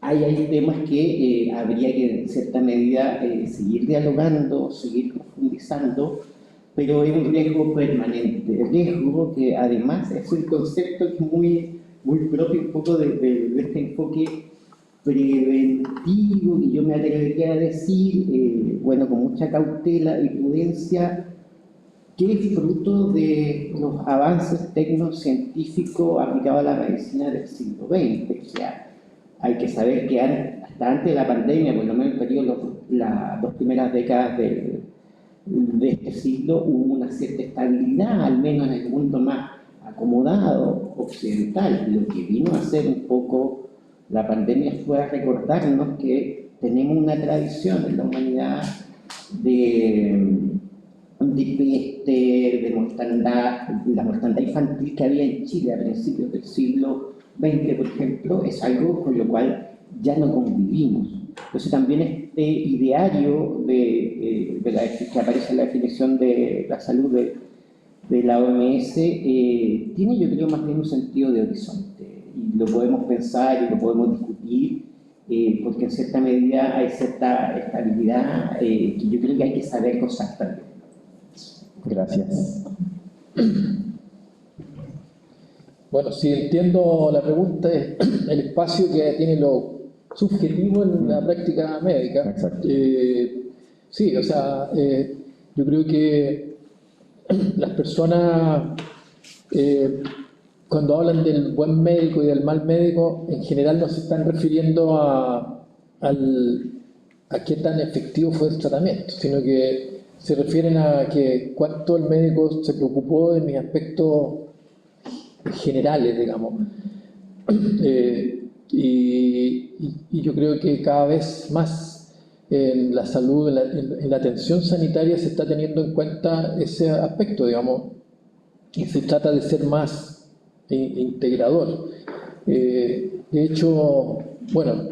Speaker 6: Hay temas que habría que en cierta medida seguir dialogando, seguir profundizando, pero es un riesgo permanente, el riesgo que además es un concepto que es muy propio un poco de este enfoque preventivo, que yo me atrevería a decir, bueno, con mucha cautela y prudencia, que es fruto de los avances tecnocientíficos aplicados a la medicina del siglo XX. O sea, hay que saber que hasta antes de la pandemia, por lo menos en el periodo, las 2 primeras décadas de este siglo, hubo una cierta estabilidad, al menos en el mundo más acomodado, occidental. Lo que vino a hacer un poco la pandemia fue a recordarnos que tenemos una tradición en la humanidad de peste, de mortandad. La mortandad infantil que había en Chile a principios del siglo XX, por ejemplo, es algo con lo cual ya no convivimos. Entonces también este ideario que aparece en la definición de la salud de la OMS tiene, yo creo, más bien un sentido de horizonte, y lo podemos pensar y lo podemos discutir, porque en cierta medida hay cierta estabilidad que yo creo que hay que saber gozar también.
Speaker 1: Gracias.
Speaker 7: Bueno, si entiendo la pregunta, es el espacio que tiene lo subjetivo en la práctica médica.
Speaker 1: Exacto.
Speaker 7: Sí, o sea, yo creo que las personas, cuando hablan del buen médico y del mal médico, en general no se están refiriendo a qué tan efectivo fue el tratamiento, sino que se refieren a que cuánto el médico se preocupó de mis aspectos generales, digamos. Y yo creo que cada vez más en la salud, en la atención sanitaria se está teniendo en cuenta ese aspecto, digamos, y se trata de ser más integrador. De hecho, bueno,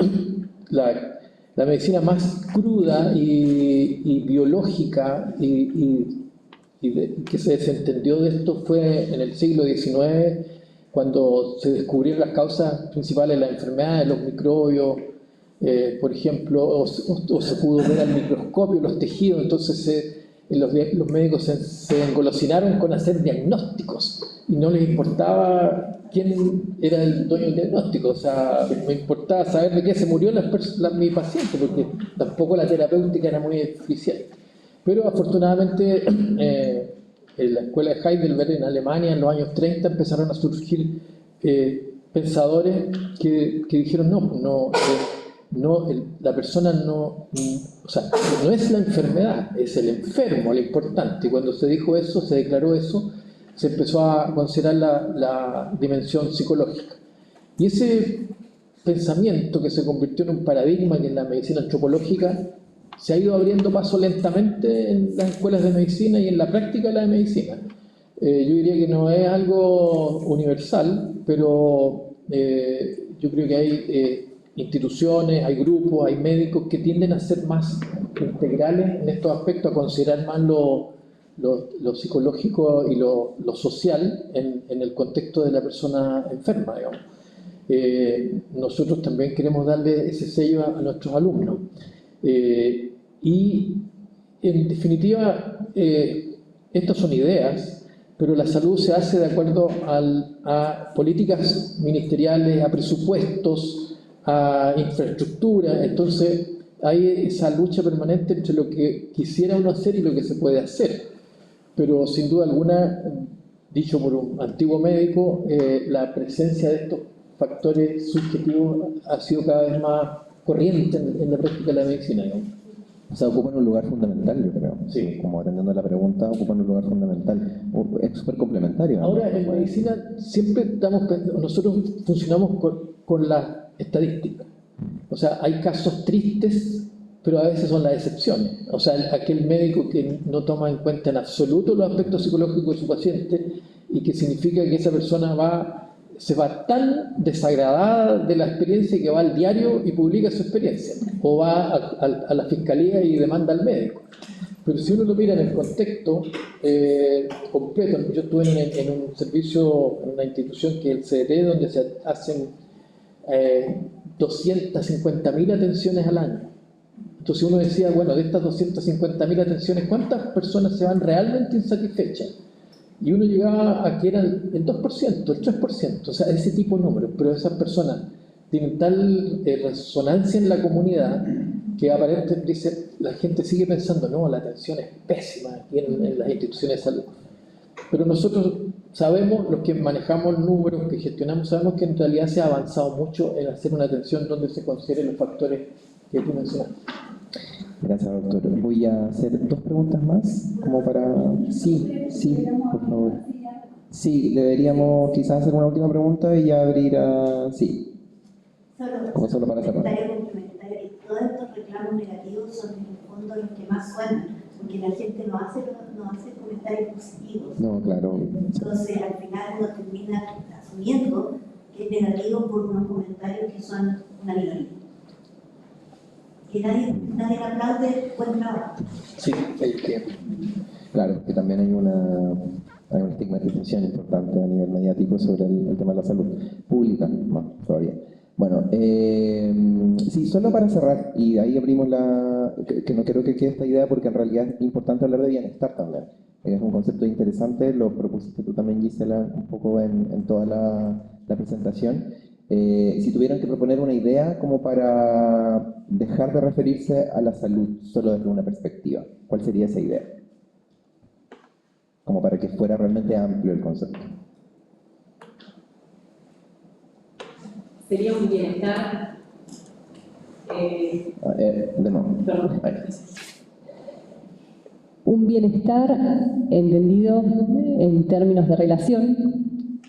Speaker 7: la medicina más cruda y biológica que se desentendió de esto fue en el siglo XIX, cuando se descubrieron las causas principales de las enfermedades, los microbios, por ejemplo, o se pudo ver al microscopio los tejidos. Entonces los médicos se engolosinaron con hacer diagnósticos y no les importaba quién era el dueño del diagnóstico. O sea, me importaba saber de qué se murió mi paciente, porque tampoco la terapéutica era muy eficiente. Pero afortunadamente en la escuela de Heidelberg en Alemania en los años 30 empezaron a surgir pensadores que dijeron la persona o sea, no es la enfermedad, es el enfermo lo importante. Y cuando se dijo eso, se declaró eso, se empezó a considerar la dimensión psicológica. Y ese pensamiento que se convirtió en un paradigma que en la medicina antropológica se ha ido abriendo paso lentamente en las escuelas de medicina y en la práctica de la medicina. Yo diría que no es algo universal, pero yo creo que hay instituciones, hay grupos, hay médicos que tienden a ser más integrales en estos aspectos, a considerar más lo psicológico y lo social en el contexto de la persona enferma, digamos. Nosotros también queremos darle ese sello a nuestros alumnos. Y en definitiva, estas son ideas, pero la salud se hace de acuerdo a políticas ministeriales, a presupuestos, a infraestructura. Entonces hay esa lucha permanente entre lo que quisiera uno hacer y lo que se puede hacer. Pero sin duda alguna, dicho por un antiguo médico, la presencia de estos factores subjetivos ha sido cada vez más corriente en la práctica de la medicina, digamos.
Speaker 1: O sea, ocupan un lugar fundamental, yo creo.
Speaker 7: Sí.
Speaker 1: Como atendiendo a la pregunta, ocupan un lugar fundamental. Es súper complementario, ¿no?
Speaker 7: Ahora, en medicina siempre nosotros funcionamos con la estadística. O sea, hay casos tristes, pero a veces son las excepciones. O sea, aquel médico que no toma en cuenta en absoluto los aspectos psicológicos de su paciente y que significa que esa persona se va tan desagradada de la experiencia que va al diario y publica su experiencia, o va a la fiscalía y demanda al médico. Pero si uno lo mira en el contexto completo, yo estuve en un servicio, en una institución que es el CDT, donde se hacen 250.000 atenciones al año. Entonces uno decía, bueno, de estas 250.000 atenciones, ¿cuántas personas se van realmente insatisfechas? Y uno llegaba a que eran el 2%, el 3%, o sea, ese tipo de números. Pero esas personas tienen tal resonancia en la comunidad que aparentemente la gente sigue pensando, no, la atención es pésima aquí en las instituciones de salud. Pero nosotros sabemos, los que manejamos números, que gestionamos, sabemos que en realidad se ha avanzado mucho en hacer una atención donde se consideren los factores que tú mencionaste.
Speaker 1: Gracias, doctor. Voy a hacer 2 preguntas más, como para... Sí, por favor. Sí, deberíamos quizás hacer una última pregunta y ya abrir a... Sí, como solo para cerrar.
Speaker 8: Complementario. todos estos reclamos negativos son en el fondo los que más suenan, porque la gente no hace comentarios positivos.
Speaker 1: No, claro.
Speaker 8: Entonces, al final uno termina asumiendo que es negativo por unos comentarios que son una minoría. Que nadie aplaude buen trabajo.
Speaker 7: Sí, el que...
Speaker 1: Claro, que también hay una estigmatización importante a nivel mediático sobre el tema de la salud pública, más todavía. Bueno, sí, solo para cerrar, y de ahí abrimos que no quiero que quede esta idea porque en realidad es importante hablar de bienestar también. Es un concepto interesante, lo propusiste tú también, Gisela, un poco en toda la presentación. Si tuvieran que proponer una idea como para dejar de referirse a la salud solo desde una perspectiva, ¿cuál sería esa idea? Como para que fuera realmente amplio el concepto.
Speaker 2: Sería un bienestar.
Speaker 1: De nuevo.
Speaker 2: Perdón.
Speaker 1: Ahí.
Speaker 3: Un bienestar entendido en términos de relación.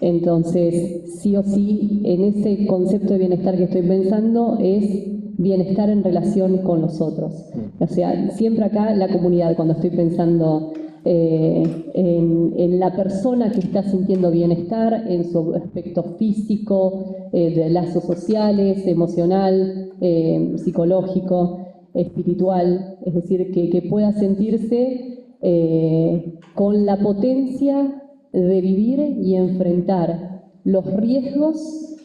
Speaker 3: Entonces, sí o sí, en ese concepto de bienestar que estoy pensando es bienestar en relación con los otros. O sea, siempre acá la comunidad, cuando estoy pensando en la persona que está sintiendo bienestar, en su aspecto físico, de lazos sociales, emocional, psicológico, espiritual, es decir, que pueda sentirse con la potencia de vivir y enfrentar los riesgos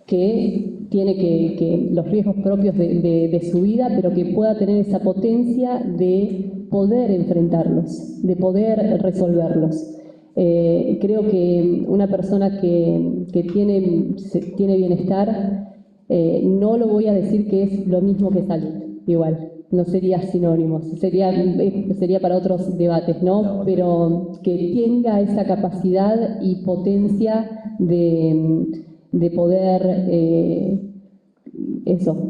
Speaker 3: que tiene los riesgos propios de su vida, pero que pueda tener esa potencia de poder enfrentarlos, de poder resolverlos. Creo que una persona que tiene bienestar, no lo voy a decir que es lo mismo que salud, igual, no sería sinónimo, sería para otros debates, ¿no? Pero que tenga esa capacidad y potencia de poder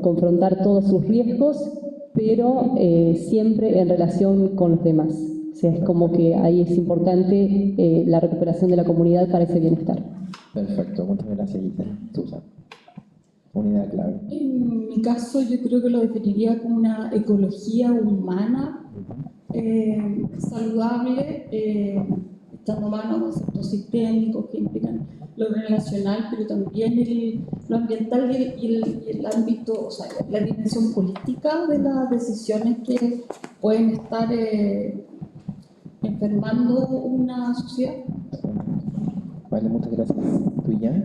Speaker 3: confrontar todos sus riesgos, pero siempre en relación con los demás. O sea, es como que ahí es importante la recuperación de la comunidad para ese bienestar.
Speaker 1: Perfecto, muchas gracias, Gisela. Susan, una idea clave.
Speaker 5: En mi caso, yo creo que lo definiría como una ecología humana saludable, echando mano a conceptos sistémicos que implican lo relacional, pero también lo ambiental y el ámbito, o sea, la dimensión política de las decisiones que pueden estar enfermando una sociedad.
Speaker 1: Vale, muchas gracias. ¿Tú ya?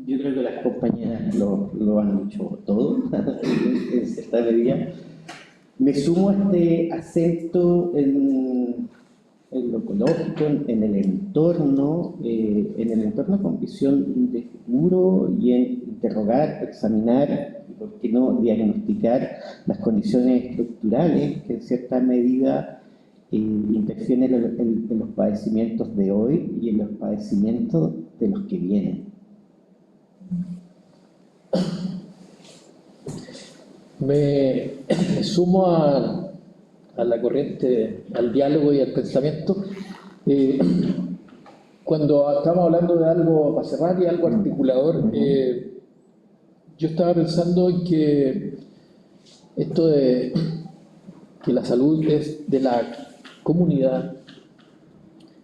Speaker 6: Yo creo que las compañeras lo han dicho todo, en cierta medida. Me sumo a este acento en lo ecológico, en el entorno con visión de futuro y en interrogar, examinar, y por qué no diagnosticar las condiciones estructurales que en cierta medida interfieren en los padecimientos de hoy y en los padecimientos de los que vienen.
Speaker 7: Me sumo a la corriente, al diálogo y al pensamiento. Cuando estamos hablando de algo para cerrar y algo articulador, yo estaba pensando en que esto de que la salud es de la comunidad,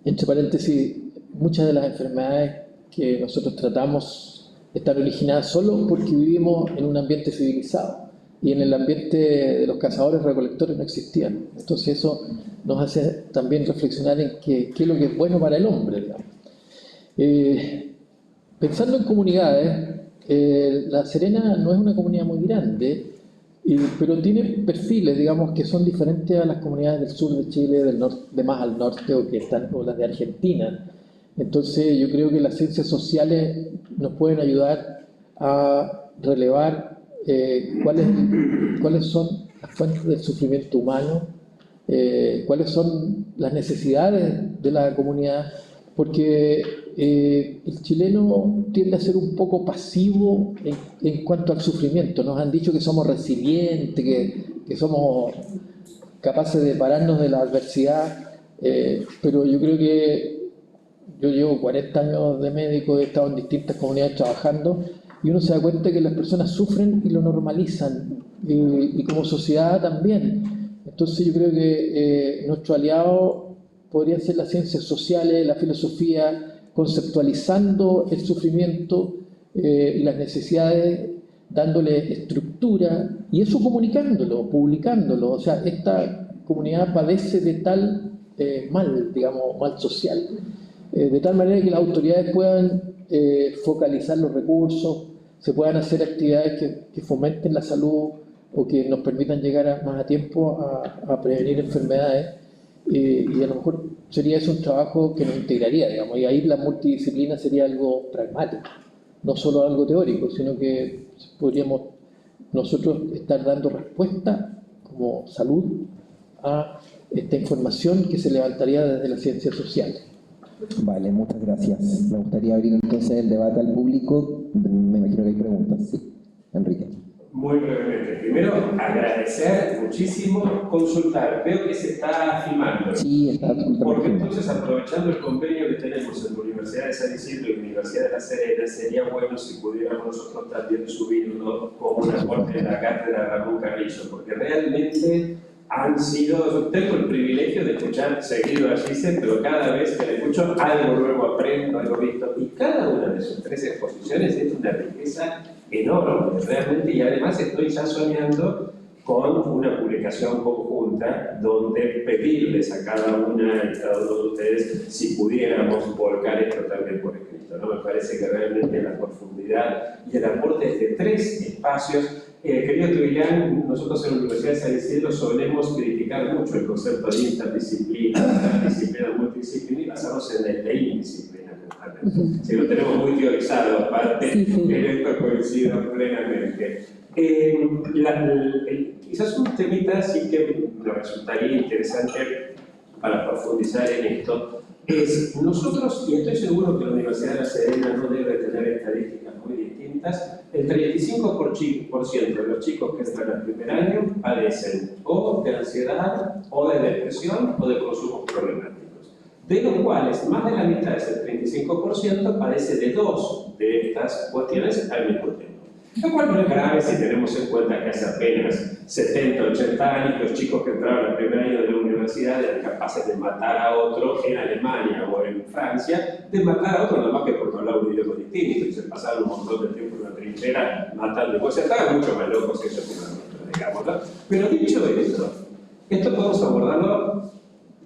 Speaker 7: entre paréntesis, muchas de las enfermedades que nosotros tratamos están originadas solo porque vivimos en un ambiente civilizado. Y en el ambiente de los cazadores-recolectores no existían. Entonces eso nos hace también reflexionar en qué es lo que es bueno para el hombre, digamos. Pensando en comunidades, La Serena no es una comunidad muy grande, pero tiene perfiles, digamos, que son diferentes a las comunidades del sur de Chile, del norte, de más al norte o las de Argentina. Entonces yo creo que las ciencias sociales nos pueden ayudar a relevar cuáles son las fuentes del sufrimiento humano, cuáles son las necesidades de la comunidad, porque el chileno tiende a ser un poco pasivo en cuanto al sufrimiento. Nos han dicho que somos resilientes, que somos capaces de pararnos de la adversidad, pero yo creo que yo llevo 40 años de médico, he estado en distintas comunidades trabajando, y uno se da cuenta que las personas sufren y lo normalizan. y como sociedad también. Entonces yo creo que nuestro aliado podrían ser las ciencias sociales, la filosofía, conceptualizando el sufrimiento y las necesidades, dándole estructura, y eso comunicándolo, publicándolo. O sea, esta comunidad padece de tal mal, digamos, mal social, de tal manera que las autoridades puedan focalizar los recursos, se puedan hacer actividades que fomenten la salud o que nos permitan llegar más a tiempo a prevenir enfermedades, y a lo mejor sería eso un trabajo que nos integraría, digamos, y ahí la multidisciplina sería algo pragmático, no solo algo teórico, sino que podríamos nosotros estar dando respuesta como salud a esta información que se levantaría desde las ciencias sociales.
Speaker 1: Vale, muchas gracias. Me gustaría abrir entonces el debate al público. Me imagino que hay preguntas. Sí, Enrique.
Speaker 9: Muy brevemente. Primero, agradecer muchísimo, consultar. Veo que se está filmando.
Speaker 1: Sí, está absolutamente.
Speaker 9: Porque entonces, aprovechando el convenio que tenemos entre la Universidad de San Isidro y la Universidad de La Serena, sería bueno si pudiéramos nosotros también subirlo como un aporte de la cátedra Ramón Carrillo, porque realmente han sido, yo tengo el privilegio de escuchar seguido a Gise, pero cada vez que le escucho algo nuevo aprendo, algo visto, y cada una de sus 3 exposiciones es una riqueza enorme, realmente, y además estoy ya soñando con una publicación conjunta donde pedirles a cada una y cada uno de ustedes si pudiéramos volcar esto también por escrito, ¿no? Me parece que realmente la profundidad y el aporte de 3 espacios. Querido Tubilán, nosotros en la Universidad de San Isidro solemos criticar mucho el concepto de interdisciplina, multidisciplina, y basarnos en el de indisciplina. Si lo tenemos muy teorizado, aparte, en esto coincido plenamente. Quizás un temita sí que me resultaría interesante para profundizar en esto, es nosotros, y estoy seguro que la Universidad de La Serena no debe tener estadísticas muy distintas, el 35% de los chicos que entran al primer año padecen o de ansiedad, o de depresión, o de consumos problemáticos, de los cuales más de la mitad, es el 35%, padece de 2 de estas cuestiones al mismo tiempo. Lo cual no es grave si tenemos en cuenta que hace apenas 70, 80 años los chicos que entraban al primer año de la universidad eran capaces de matar a otro en Alemania o en Francia, de matar a otro nada más que porque hablaba un idioma distinto y se pasaban un montón de tiempo en la trinchera matando, pues estaban mucho más locos que eso que nosotros, digamos, ¿no? Pero dicho esto podemos abordarlo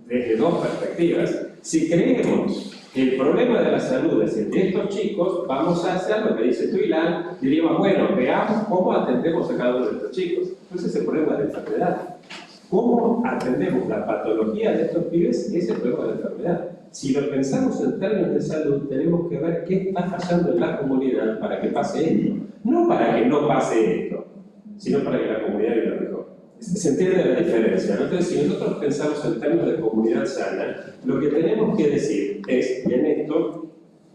Speaker 9: desde 2 perspectivas. Si creemos que el problema de la salud es el de estos chicos, vamos a hacer lo que dice Tuilán, diríamos, bueno, veamos cómo atendemos a cada uno de estos chicos. Entonces, el problema de la enfermedad. ¿Cómo atendemos la patología de estos pibes? Es el problema de la enfermedad. Si lo pensamos en términos de salud, tenemos que ver qué está pasando en la comunidad para que pase esto. No para que no pase esto, sino para que la comunidad viva mejor. Se entiende la diferencia, ¿no? Entonces, si nosotros pensamos en términos de comunidad sana, lo que tenemos que decir es, y en esto,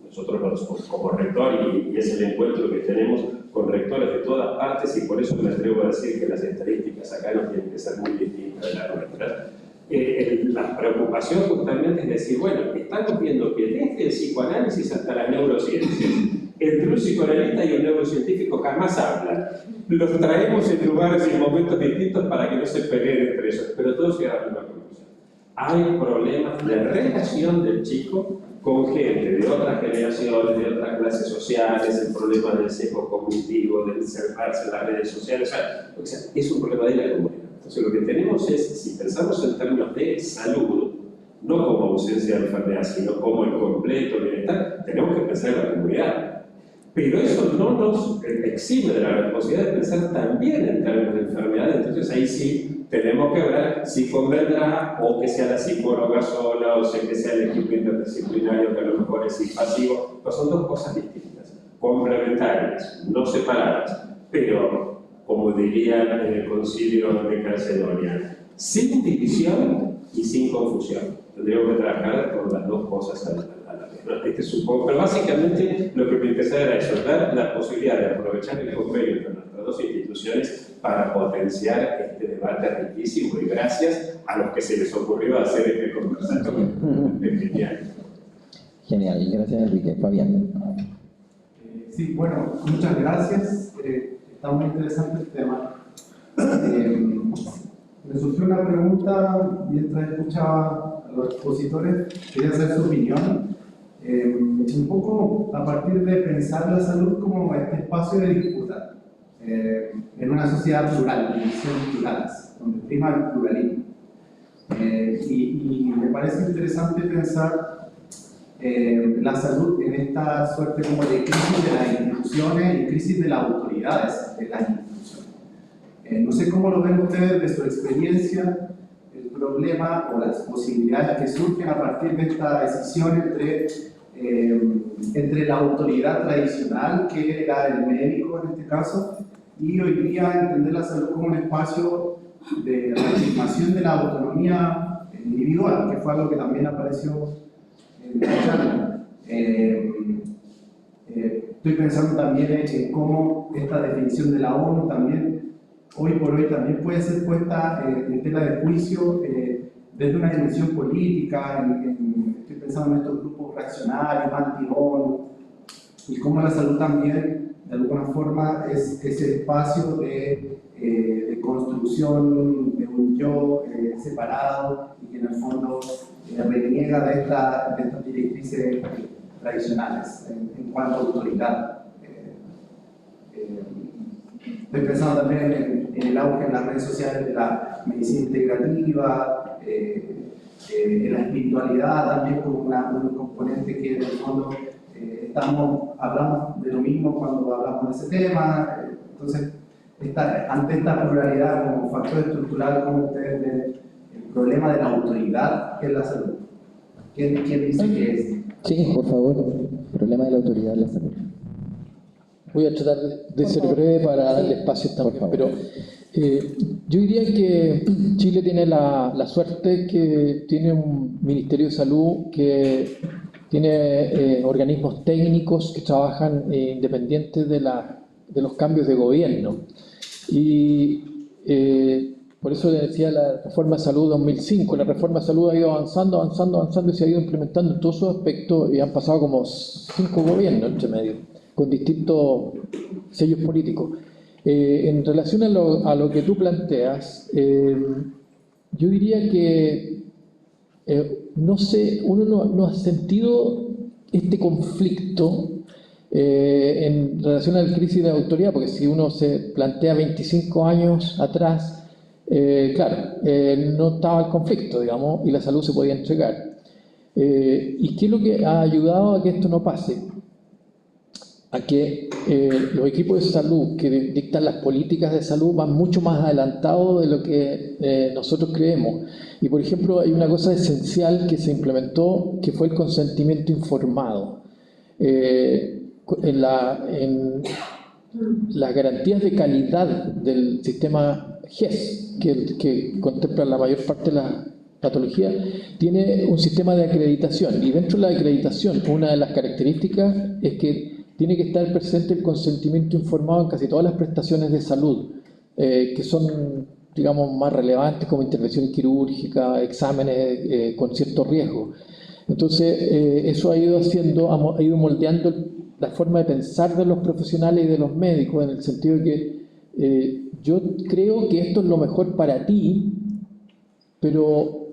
Speaker 9: nosotros como rector, y es el encuentro que tenemos con rectores de todas partes, y por eso me atrevo a decir que las estadísticas acá no tienen que ser muy distintas de las nuestras, la preocupación justamente es decir, bueno, estamos viendo que desde el psicoanálisis hasta las neurociencias, entre un psicoanalista y un neurocientífico jamás hablan. Los traemos en lugares y en momentos distintos para que no se peleen entre ellos, pero todos llegan a una conclusión. Hay problemas de relación del chico con gente de otras generaciones, de otras clases sociales, el problema del sesgo cognitivo, del encerrarse en las redes sociales, o sea, es un problema de la comunidad. Entonces lo que tenemos es, si pensamos en términos de salud, no como ausencia de enfermedad, sino como el completo bienestar, tenemos que pensar en la comunidad. Pero eso no nos exime de la responsabilidad de pensar también en términos de enfermedad. Entonces ahí sí tenemos que ver si convendrá o que sea la psicóloga sola o que sea el equipo interdisciplinario que a lo mejor es invasivo. Pues son 2 cosas distintas, complementarias, no separadas, pero como dirían en el concilio de Calcedonia, sin división y sin confusión. Tendríamos que trabajar con las 2 cosas a la vez. Pero básicamente lo que me interesaba era eso, dar la posibilidad de aprovechar el convenio entre nuestras 2 instituciones para potenciar este debate riquísimo, y gracias a los que se les ocurrió hacer este conversatorio. Genial.
Speaker 1: Genial, gracias Enrique. Fabián.
Speaker 10: Sí, bueno, muchas gracias. Está muy interesante el tema. Me surgió una pregunta mientras escuchaba a los expositores, quería saber su opinión, un poco a partir de pensar la salud como este espacio de disputa en una sociedad plural, de visiones plurales, donde prima el pluralismo. Y me parece interesante pensar la salud en esta suerte como de crisis de las instituciones y crisis de las autoridades de las instituciones. No sé cómo lo ven ustedes de su experiencia, el problema o las posibilidades que surgen a partir de esta decisión entre la autoridad tradicional, que era el médico en este caso, y hoy día entender la salud como un espacio de reafirmación de la autonomía individual, que fue algo que también apareció en la charla. Estoy pensando también en cómo esta definición de la ONU también, hoy por hoy, también puede ser puesta en tela de juicio desde una dimensión política, estoy pensando en estos grupos reaccionarios, anti-ONU, y cómo la salud también, de alguna forma, es ese espacio de construcción de un yo separado y que en el fondo reniega de estas directrices tradicionales en cuanto a autoridad. Estoy pensando también en el auge en las redes sociales de la medicina integrativa, en la espiritualidad también como un componente que en el fondo hablamos de lo mismo cuando hablamos de ese tema. Entonces, ante esta pluralidad como factor estructural, ¿cómo ustedes ven el problema de la autoridad en la salud? ¿Quién dice que es?
Speaker 1: Sí, por favor, problema de la autoridad en la salud.
Speaker 7: Voy a tratar de ser breve para darle espacio también, pero yo diría que Chile tiene la suerte que tiene un Ministerio de Salud que tiene organismos técnicos que trabajan independientes de los cambios de gobierno. Y por eso le decía la reforma de salud 2005, la reforma de salud ha ido avanzando y se ha ido implementando en todos sus aspectos y han pasado como 5 gobiernos entre medio, con distintos sellos políticos. En relación a lo que tú planteas, yo diría que no sé, uno no ha sentido este conflicto en relación a la crisis de autoridad, porque si uno se plantea 25 años atrás, claro, no estaba el conflicto, digamos, y la salud se podía entregar. ¿Y qué es lo que ha ayudado a que esto no pase? A que los equipos de salud que dictan las políticas de salud van mucho más adelantados de lo que nosotros creemos. Y por ejemplo, hay una cosa esencial que se implementó, que fue el consentimiento informado. En las garantías de calidad del sistema GES, que contempla la mayor parte de la patología, tiene un sistema de acreditación. Y dentro de la acreditación, una de las características es que tiene que estar presente el consentimiento informado en casi todas las prestaciones de salud, que son, digamos, más relevantes, como intervenciones quirúrgicas, exámenes con cierto riesgo. Entonces, eso ha ido moldeando la forma de pensar de los profesionales y de los médicos, en el sentido de que yo creo que esto es lo mejor para ti, pero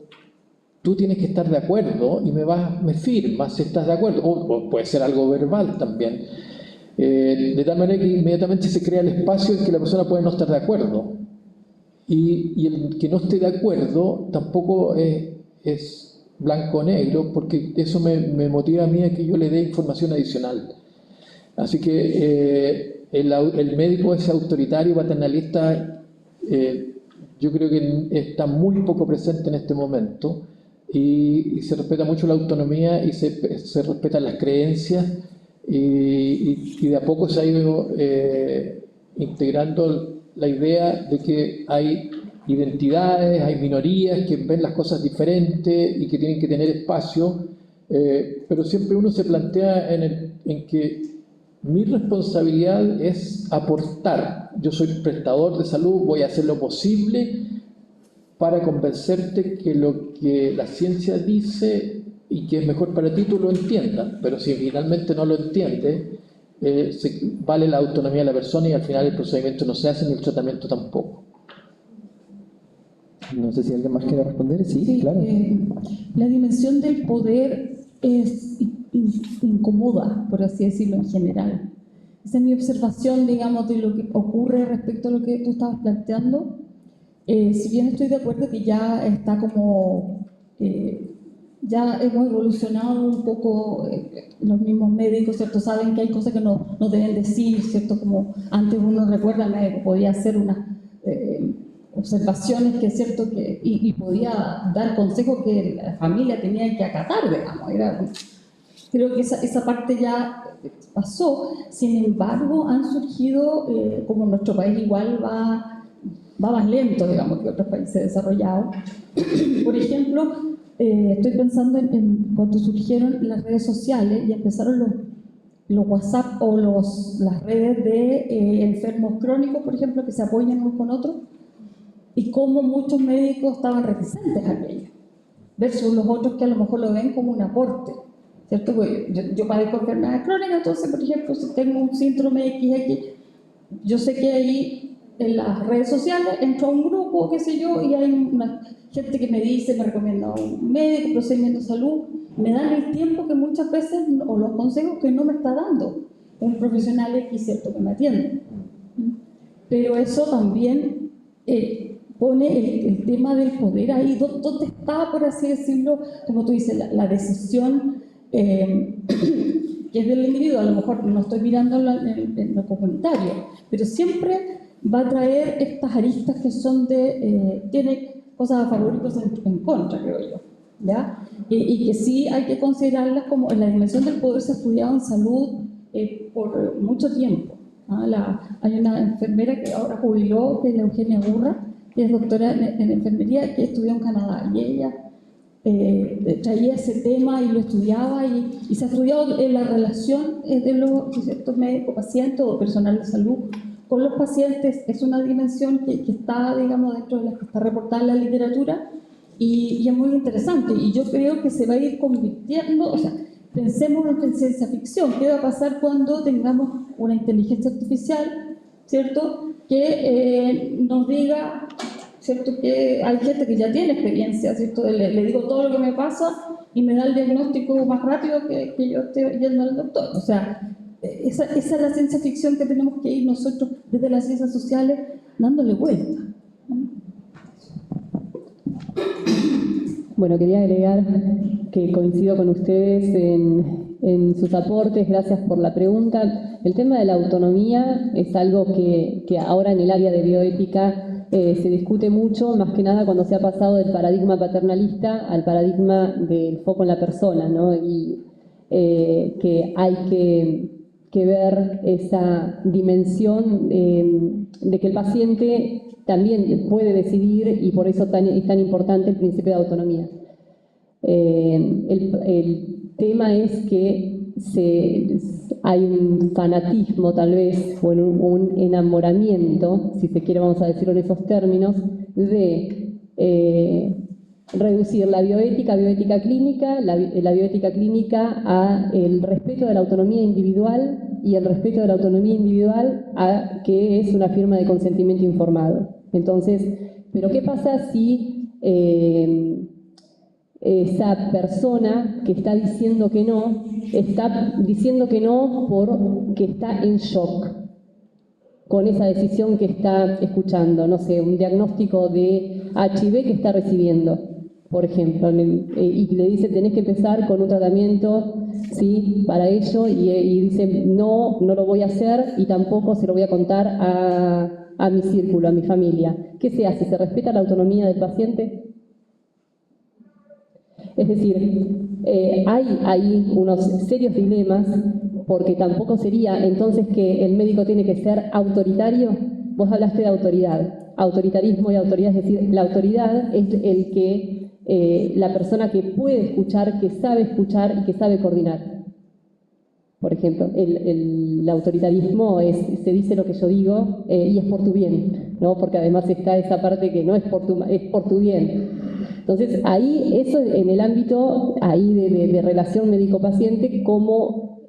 Speaker 7: tú tienes que estar de acuerdo y me firmas si estás de acuerdo, o puede ser algo verbal también, de tal manera que inmediatamente se crea el espacio en que la persona puede no estar de acuerdo, y el que no esté de acuerdo tampoco es blanco o negro, porque eso me motiva a mí a que yo le dé información adicional. Así que el médico ese autoritario, paternalista, yo creo que está muy poco presente en este momento, y se respeta mucho la autonomía y se respetan las creencias, y de a poco se ha ido integrando la idea de que hay identidades, hay minorías que ven las cosas diferentes y que tienen que tener espacio, pero siempre uno se plantea en que mi responsabilidad es aportar. Yo soy prestador de salud, voy a hacer lo posible para convencerte que lo que la ciencia dice y que es mejor para ti, tú lo entiendas. Pero si finalmente no lo entiendes, vale la autonomía de la persona y al final el procedimiento no se hace ni el tratamiento tampoco.
Speaker 1: No sé si alguien más quiere responder. Sí, claro.
Speaker 5: La dimensión del poder es incómoda, por así decirlo, en general. Esa es mi observación, digamos, de lo que ocurre respecto a lo que tú estabas planteando. Si bien estoy de acuerdo que ya está como, ya hemos evolucionado un poco, los mismos médicos, ¿cierto? Saben que hay cosas que no deben decir, ¿cierto? Como antes uno recuerda, médico podía hacer unas observaciones que es cierto que, y podía dar consejos que la familia tenía que acatar, digamos. Creo que esa parte ya pasó. Sin embargo, han surgido, como nuestro país igual va más lento, digamos, que otros países desarrollados. Por ejemplo, estoy pensando en cuando surgieron las redes sociales y empezaron los WhatsApp o las redes de enfermos crónicos, por ejemplo, que se apoyan unos con otros, y cómo muchos médicos estaban reticentes a aquello, versus los otros que a lo mejor lo ven como un aporte, ¿cierto? Porque yo padezco enfermedades crónicas, entonces, por ejemplo, si tengo un síndrome XX, yo sé que ahí en las redes sociales entro a un grupo, qué sé yo, y hay una gente que me dice, me recomienda a un médico, procedimiento de salud, me dan el tiempo que muchas veces, o los consejos que no me está dando un profesional X, ¿cierto?, que me atiende. Pero eso también pone el tema del poder ahí, ¿dónde está, por así decirlo, como tú dices, la decisión que es del individuo? A lo mejor no estoy mirando en lo comunitario, pero siempre va a traer estas aristas que son tiene cosas a favor y cosas en contra, creo yo, ¿ya? Y que sí hay que considerarlas como en la dimensión del poder. Se ha estudiado en salud por mucho tiempo. Hay una enfermera que ahora jubiló, que es la Eugenia Burra, que es doctora en enfermería, que estudió en Canadá, y ella traía ese tema y lo estudiaba, y se ha estudiado en la relación de los médicos-pacientes o personal de salud con los pacientes. Es una dimensión que está, digamos, dentro de las que está reportada en la literatura, y es muy interesante, y yo creo que se va a ir convirtiendo, o sea, pensemos en ciencia ficción. ¿Qué va a pasar cuando tengamos una inteligencia artificial, ¿cierto?, que nos diga, ¿cierto?, que hay gente que ya tiene experiencia, ¿cierto?, le digo todo lo que me pasa y me da el diagnóstico más rápido que yo esté yendo al doctor? O sea, esa es la ciencia ficción que tenemos que ir nosotros desde las ciencias sociales dándole vuelta.
Speaker 3: Bueno, quería agregar que coincido con ustedes en sus aportes. Gracias por la pregunta. El tema de la autonomía es algo que ahora en el área de bioética se discute mucho, más que nada cuando se ha pasado del paradigma paternalista al paradigma del foco en la persona, ¿no? Y que hay que ver esa dimensión de que el paciente también puede decidir, y por eso es tan importante el principio de autonomía. El tema es que hay un fanatismo, tal vez, o un enamoramiento, si se quiere, vamos a decirlo en esos términos, de reducir la bioética clínica, la bioética clínica a el respeto de la autonomía individual, y el respeto de la autonomía individual a que es una firma de consentimiento informado. Entonces, ¿pero qué pasa si esa persona que está diciendo que no porque está en shock con esa decisión que está escuchando? No sé, un diagnóstico de HIV que está recibiendo, por ejemplo, y le dice, tenés que empezar con un tratamiento, ¿sí?, para ello, y dice, no lo voy a hacer, y tampoco se lo voy a contar a mi círculo, a mi familia. ¿Qué se hace? ¿Se respeta la autonomía del paciente? Es decir, hay ahí unos serios dilemas, porque tampoco sería entonces que el médico tiene que ser autoritario. Vos hablaste de autoridad, autoritarismo y autoridad, es decir, la autoridad es el que la persona que puede escuchar, que sabe escuchar y que sabe coordinar. Por ejemplo, el autoritarismo se dice lo que yo digo y es por tu bien, ¿no? Porque además está esa parte que no es es por tu bien. Entonces, ahí, eso en el ámbito ahí de relación médico-paciente, como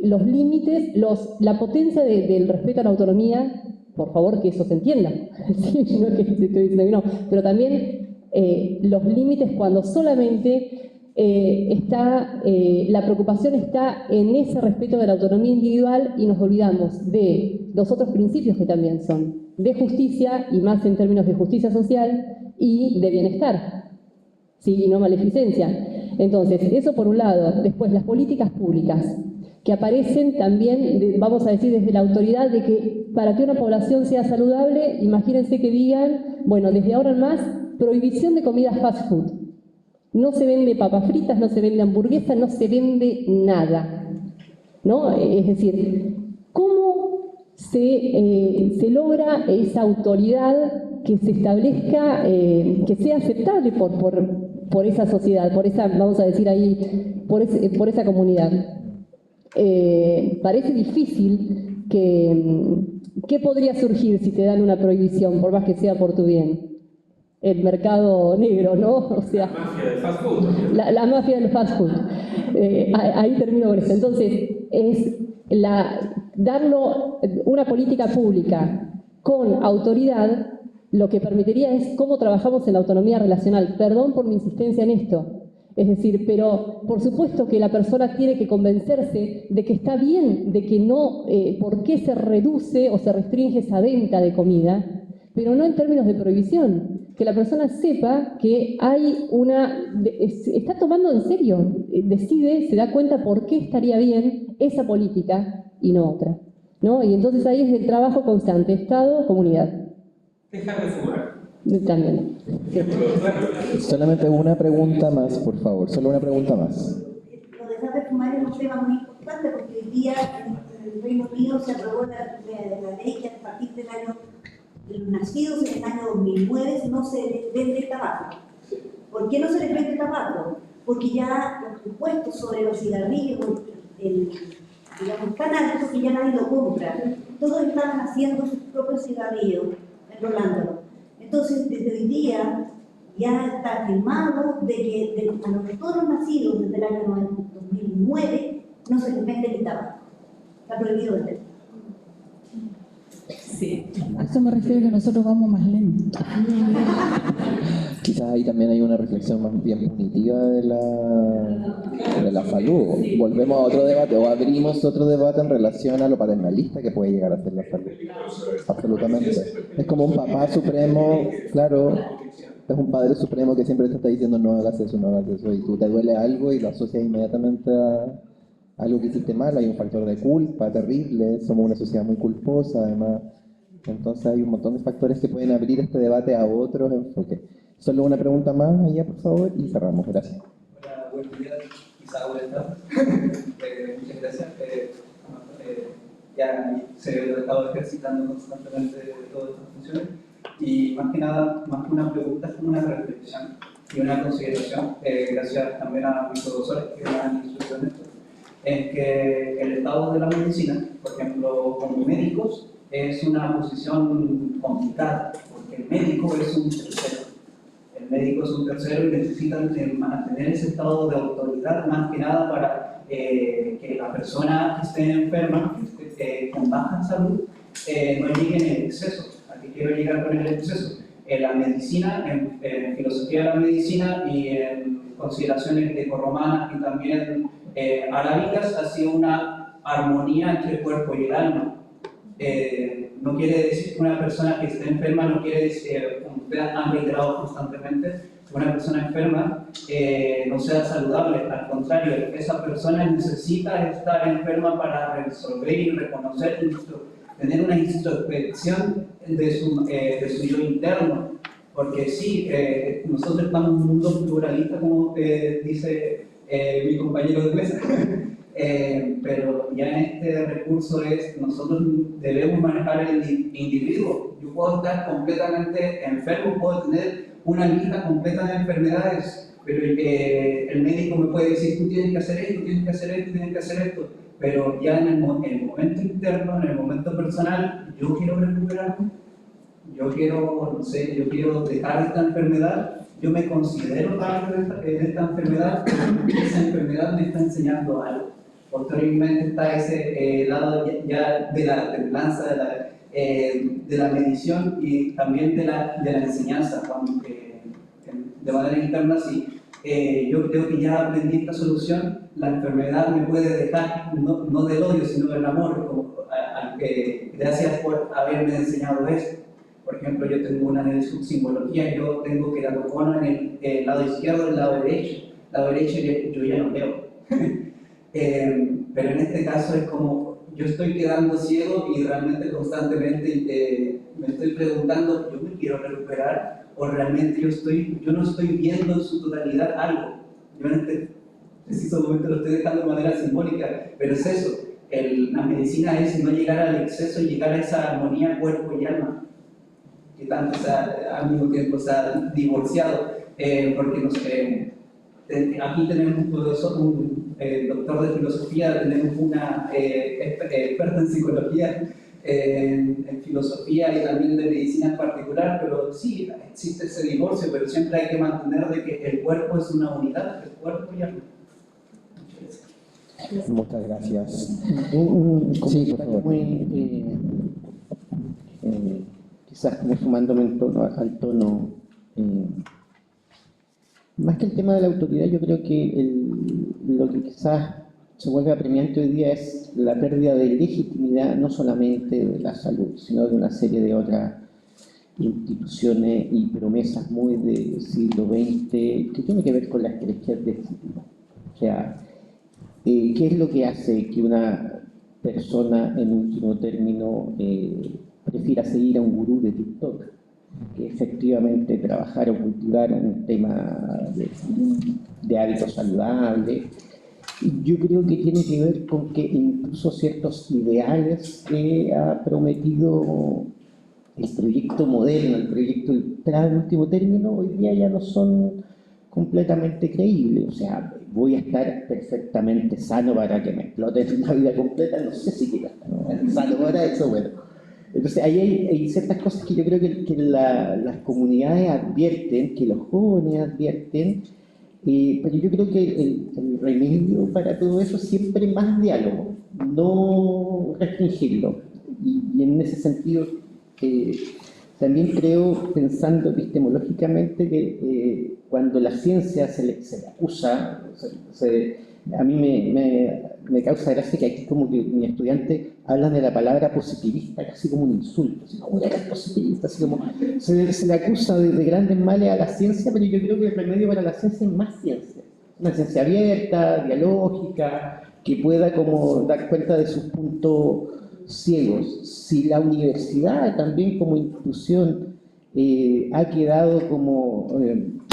Speaker 3: los límites, la potencia del respeto a la autonomía por favor que eso se entienda, ¿sí? No es que estoy diciendo que no, pero también los límites cuando solamente la preocupación está en ese respeto de la autonomía individual y nos olvidamos de los otros principios que también son de justicia, y más en términos de justicia social y de bienestar, ¿sí? Y no maleficencia. Entonces, eso por un lado. Después, las políticas públicas, que aparecen también, vamos a decir, desde la autoridad, de que para que una población sea saludable, imagínense que digan, bueno, desde ahora en más, prohibición de comidas fast food. No se vende papas fritas, no se vende hamburguesas, no se vende nada, ¿no? Es decir, ¿cómo se logra esa autoridad que se establezca, que sea aceptable por esa sociedad, por esa, vamos a decir ahí, por esa comunidad? Parece difícil ¿qué podría surgir si te dan una prohibición, por más que sea por tu bien? El mercado negro, ¿no? O sea,
Speaker 9: La mafia del fast food.
Speaker 3: La mafia del fast food. Ahí termino con esto. Entonces, es darlo una política pública con autoridad, lo que permitiría es cómo trabajamos en la autonomía relacional. Perdón por mi insistencia en esto. Es decir, pero por supuesto que la persona tiene que convencerse de que está bien, de que no, por qué se reduce o se restringe esa venta de comida, pero no en términos de prohibición. Que la persona sepa que hay está tomando en serio, decide, se da cuenta por qué estaría bien esa política y no otra, ¿no? Y entonces ahí es el trabajo constante, Estado, comunidad.
Speaker 9: Dejar de fumar.
Speaker 3: También. Sí.
Speaker 1: Solamente una pregunta más, por favor, solo una pregunta más.
Speaker 8: Lo de dejar de fumar es un tema muy importante porque hoy día en el Reino Unido se aprobó la ley que a partir del año, los nacidos en el año 2009 no se les vende tabaco. ¿Por qué no se les vende tabaco? Porque ya los impuestos sobre los cigarrillos, digamos, tan altos que ya nadie lo compra. Todos estaban haciendo sus propios cigarrillos, enrolándolos. Entonces, desde hoy día ya está firmado de que a todos los nacidos desde el año 2009 no se les vende el tabaco. Está prohibido vender.
Speaker 2: Sí, a eso me refiero que nosotros vamos más lento.
Speaker 1: Quizás ahí también hay una reflexión más bien punitiva de la salud. Volvemos a otro debate, o abrimos otro debate en relación a lo paternalista que puede llegar a ser la salud. Absolutamente. Es como un papá supremo, claro, es un padre supremo que siempre te está diciendo no hagas eso, no hagas eso, y tú te duele algo y lo asocias inmediatamente a algo que hiciste mal. Hay un factor de culpa terrible, somos una sociedad muy culposa además. Entonces hay un montón de factores que pueden abrir este debate a otros enfoques. Solo una pregunta más allá, por favor, y cerramos. Gracias.
Speaker 11: Hola, buenos días. Isaúl está. Muchas gracias. Ya se ha estado ejercitando constantemente todas estas funciones y más que nada, más que una pregunta, es como una reflexión y una consideración, gracias también a mis profesores que me han instruido en esto, es que el estado de la medicina, por ejemplo, como médicos, es una posición complicada, porque el médico es un tercero. El médico es un tercero y necesitan mantener ese estado de autoridad, más que nada para que la persona que esté enferma, que esté con baja salud, no llegue en el exceso. ¿A qué quiero llegar con el exceso? En la medicina, en filosofía de la medicina y en consideraciones grecorromanas y también arábicas, ha sido una armonía entre el cuerpo y el alma. No quiere decir que una persona que esté enferma, no quiere decir, como ustedes han reiterado constantemente, que una persona enferma no sea saludable. Al contrario, esa persona necesita estar enferma para resolver y reconocer, tener una introspección de su yo interno. Porque sí, nosotros estamos en un mundo pluralista, como dice mi compañero de mesa. Pero ya en este recurso nosotros debemos manejar el individuo. Yo puedo estar completamente enfermo, puedo tener una lista completa de enfermedades, pero el médico me puede decir, tú tienes que hacer esto, tienes que hacer esto, tienes que hacer esto, pero ya en el momento interno, en el momento personal, yo quiero recuperarme, yo quiero, no sé, yo quiero dejar esta enfermedad. Yo me considero parte de esta enfermedad, pero esa enfermedad me está enseñando algo. Posteriormente está ese lado ya de la templanza, de la medición y también de la enseñanza, de manera interna, si yo creo que ya aprendí esta solución, la enfermedad me puede dejar, no del odio, sino del amor, como, gracias por haberme enseñado esto. Por ejemplo, yo tengo una simbología, yo tengo queratocono en el lado izquierdo y el lado derecho. El lado derecho yo ya no veo. Pero en este caso es como, yo estoy quedando ciego y realmente constantemente me estoy preguntando, ¿yo me quiero recuperar? ¿O realmente yo no estoy viendo en su totalidad algo? Yo en este preciso momento lo estoy dejando de manera simbólica, pero es eso. La medicina es no llegar al exceso y llegar a esa armonía cuerpo y alma, que tanto al mismo tiempo se ha divorciado, porque no sé, aquí tenemos un profesor, un doctor de filosofía, tenemos una experta en psicología, en filosofía y también de medicina en particular, pero sí, existe ese divorcio, pero siempre hay que mantener de que el cuerpo es una unidad, el cuerpo y alma.
Speaker 1: Muchas gracias.
Speaker 6: Un
Speaker 1: Sí, por favor.
Speaker 6: muy, quizás como sumándome al tono, más que el tema de la autoridad, yo creo que lo que quizás se vuelve apremiante hoy día es la pérdida de legitimidad, no solamente de la salud, sino de una serie de otras instituciones y promesas muy del siglo XX, que tiene que ver con la estrechez del futuro. O sea, ¿qué es lo que hace que una persona, en último término, prefiera seguir a un gurú de TikTok que efectivamente trabajar o cultivar un tema de hábitos saludables? Yo creo que tiene que ver con que incluso ciertos ideales que ha prometido el proyecto moderno, el proyecto en último término, hoy día ya no son completamente creíbles. O sea, voy a estar perfectamente sano para que me explote una vida completa, no sé si quiero estar sano para eso, bueno. Entonces ahí hay ciertas cosas que yo creo que las comunidades advierten, que los jóvenes advierten, pero yo creo que el remedio para todo eso es siempre más diálogo, no restringirlo. Y en ese sentido también creo, pensando epistemológicamente, que cuando la ciencia se le acusa, a mí me causa gracia que aquí como que mis estudiantes hablan de la palabra positivista casi como un insulto, así como eres positivista, así como se le acusa de grandes males a la ciencia, pero yo creo que el remedio para la ciencia es más ciencia, una ciencia abierta, dialógica, que pueda como dar cuenta de sus puntos ciegos. Si la universidad también como institución ha quedado como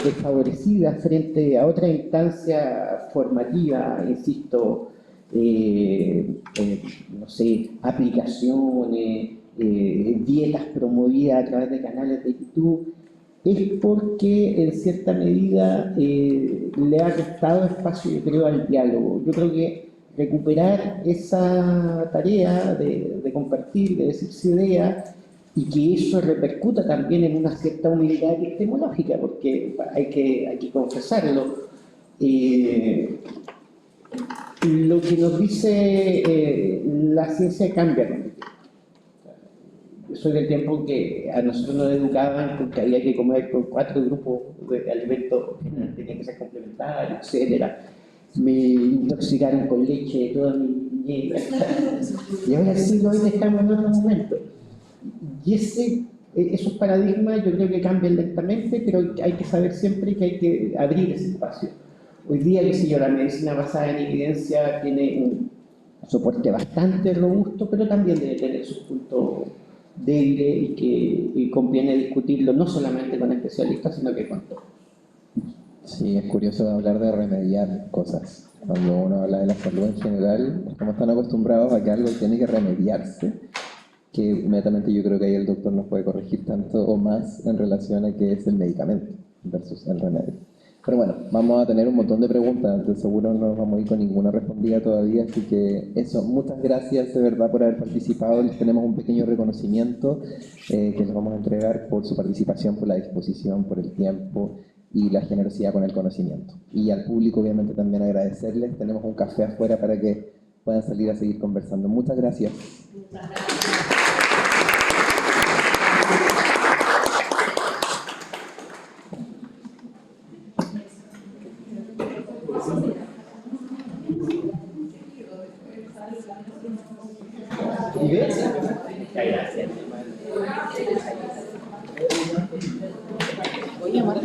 Speaker 6: desfavorecida frente a otra instancia formativa, insisto, no sé, aplicaciones, dietas promovidas a través de canales de YouTube, es porque en cierta medida le ha restado espacio, yo creo, al diálogo. Yo creo que recuperar esa tarea de compartir, de decirse ideas, y que eso repercuta también en una cierta humildad epistemológica, porque hay que confesarlo. Lo que nos dice la ciencia cambia con el tiempo. Yo soy del tiempo que a nosotros nos educaban con que había que comer con 4 grupos de alimentos que tenían que ser complementarios, etc. Me intoxicaron con leche toda mi niñez. Y ahora sí, hoy estamos en otro momento. Y esos paradigmas yo creo que cambian lentamente, pero hay que saber siempre que hay que abrir ese espacio. Hoy día, qué sé yo, la medicina basada en evidencia tiene un soporte bastante robusto, pero también debe tener sus puntos débiles y conviene discutirlo no solamente con especialistas, sino que con todos.
Speaker 1: Sí, es curioso hablar de remediar cosas. Cuando uno habla de la salud en general, estamos tan acostumbrados a que algo tiene que remediarse, que inmediatamente yo creo que ahí el doctor nos puede corregir tanto o más en relación a qué es el medicamento versus el remedio. Pero bueno, vamos a tener un montón de preguntas, de seguro no vamos a ir con ninguna respondida todavía, así que eso, muchas gracias de verdad por haber participado. Les tenemos un pequeño reconocimiento que les vamos a entregar por su participación, por la disposición, por el tiempo y la generosidad con el conocimiento. Y al público obviamente también agradecerles, tenemos un café afuera para que puedan salir a seguir conversando. Muchas gracias.
Speaker 2: Muchas gracias.
Speaker 6: ¿Y ves? Ya, gracias.
Speaker 2: Oye, Amara,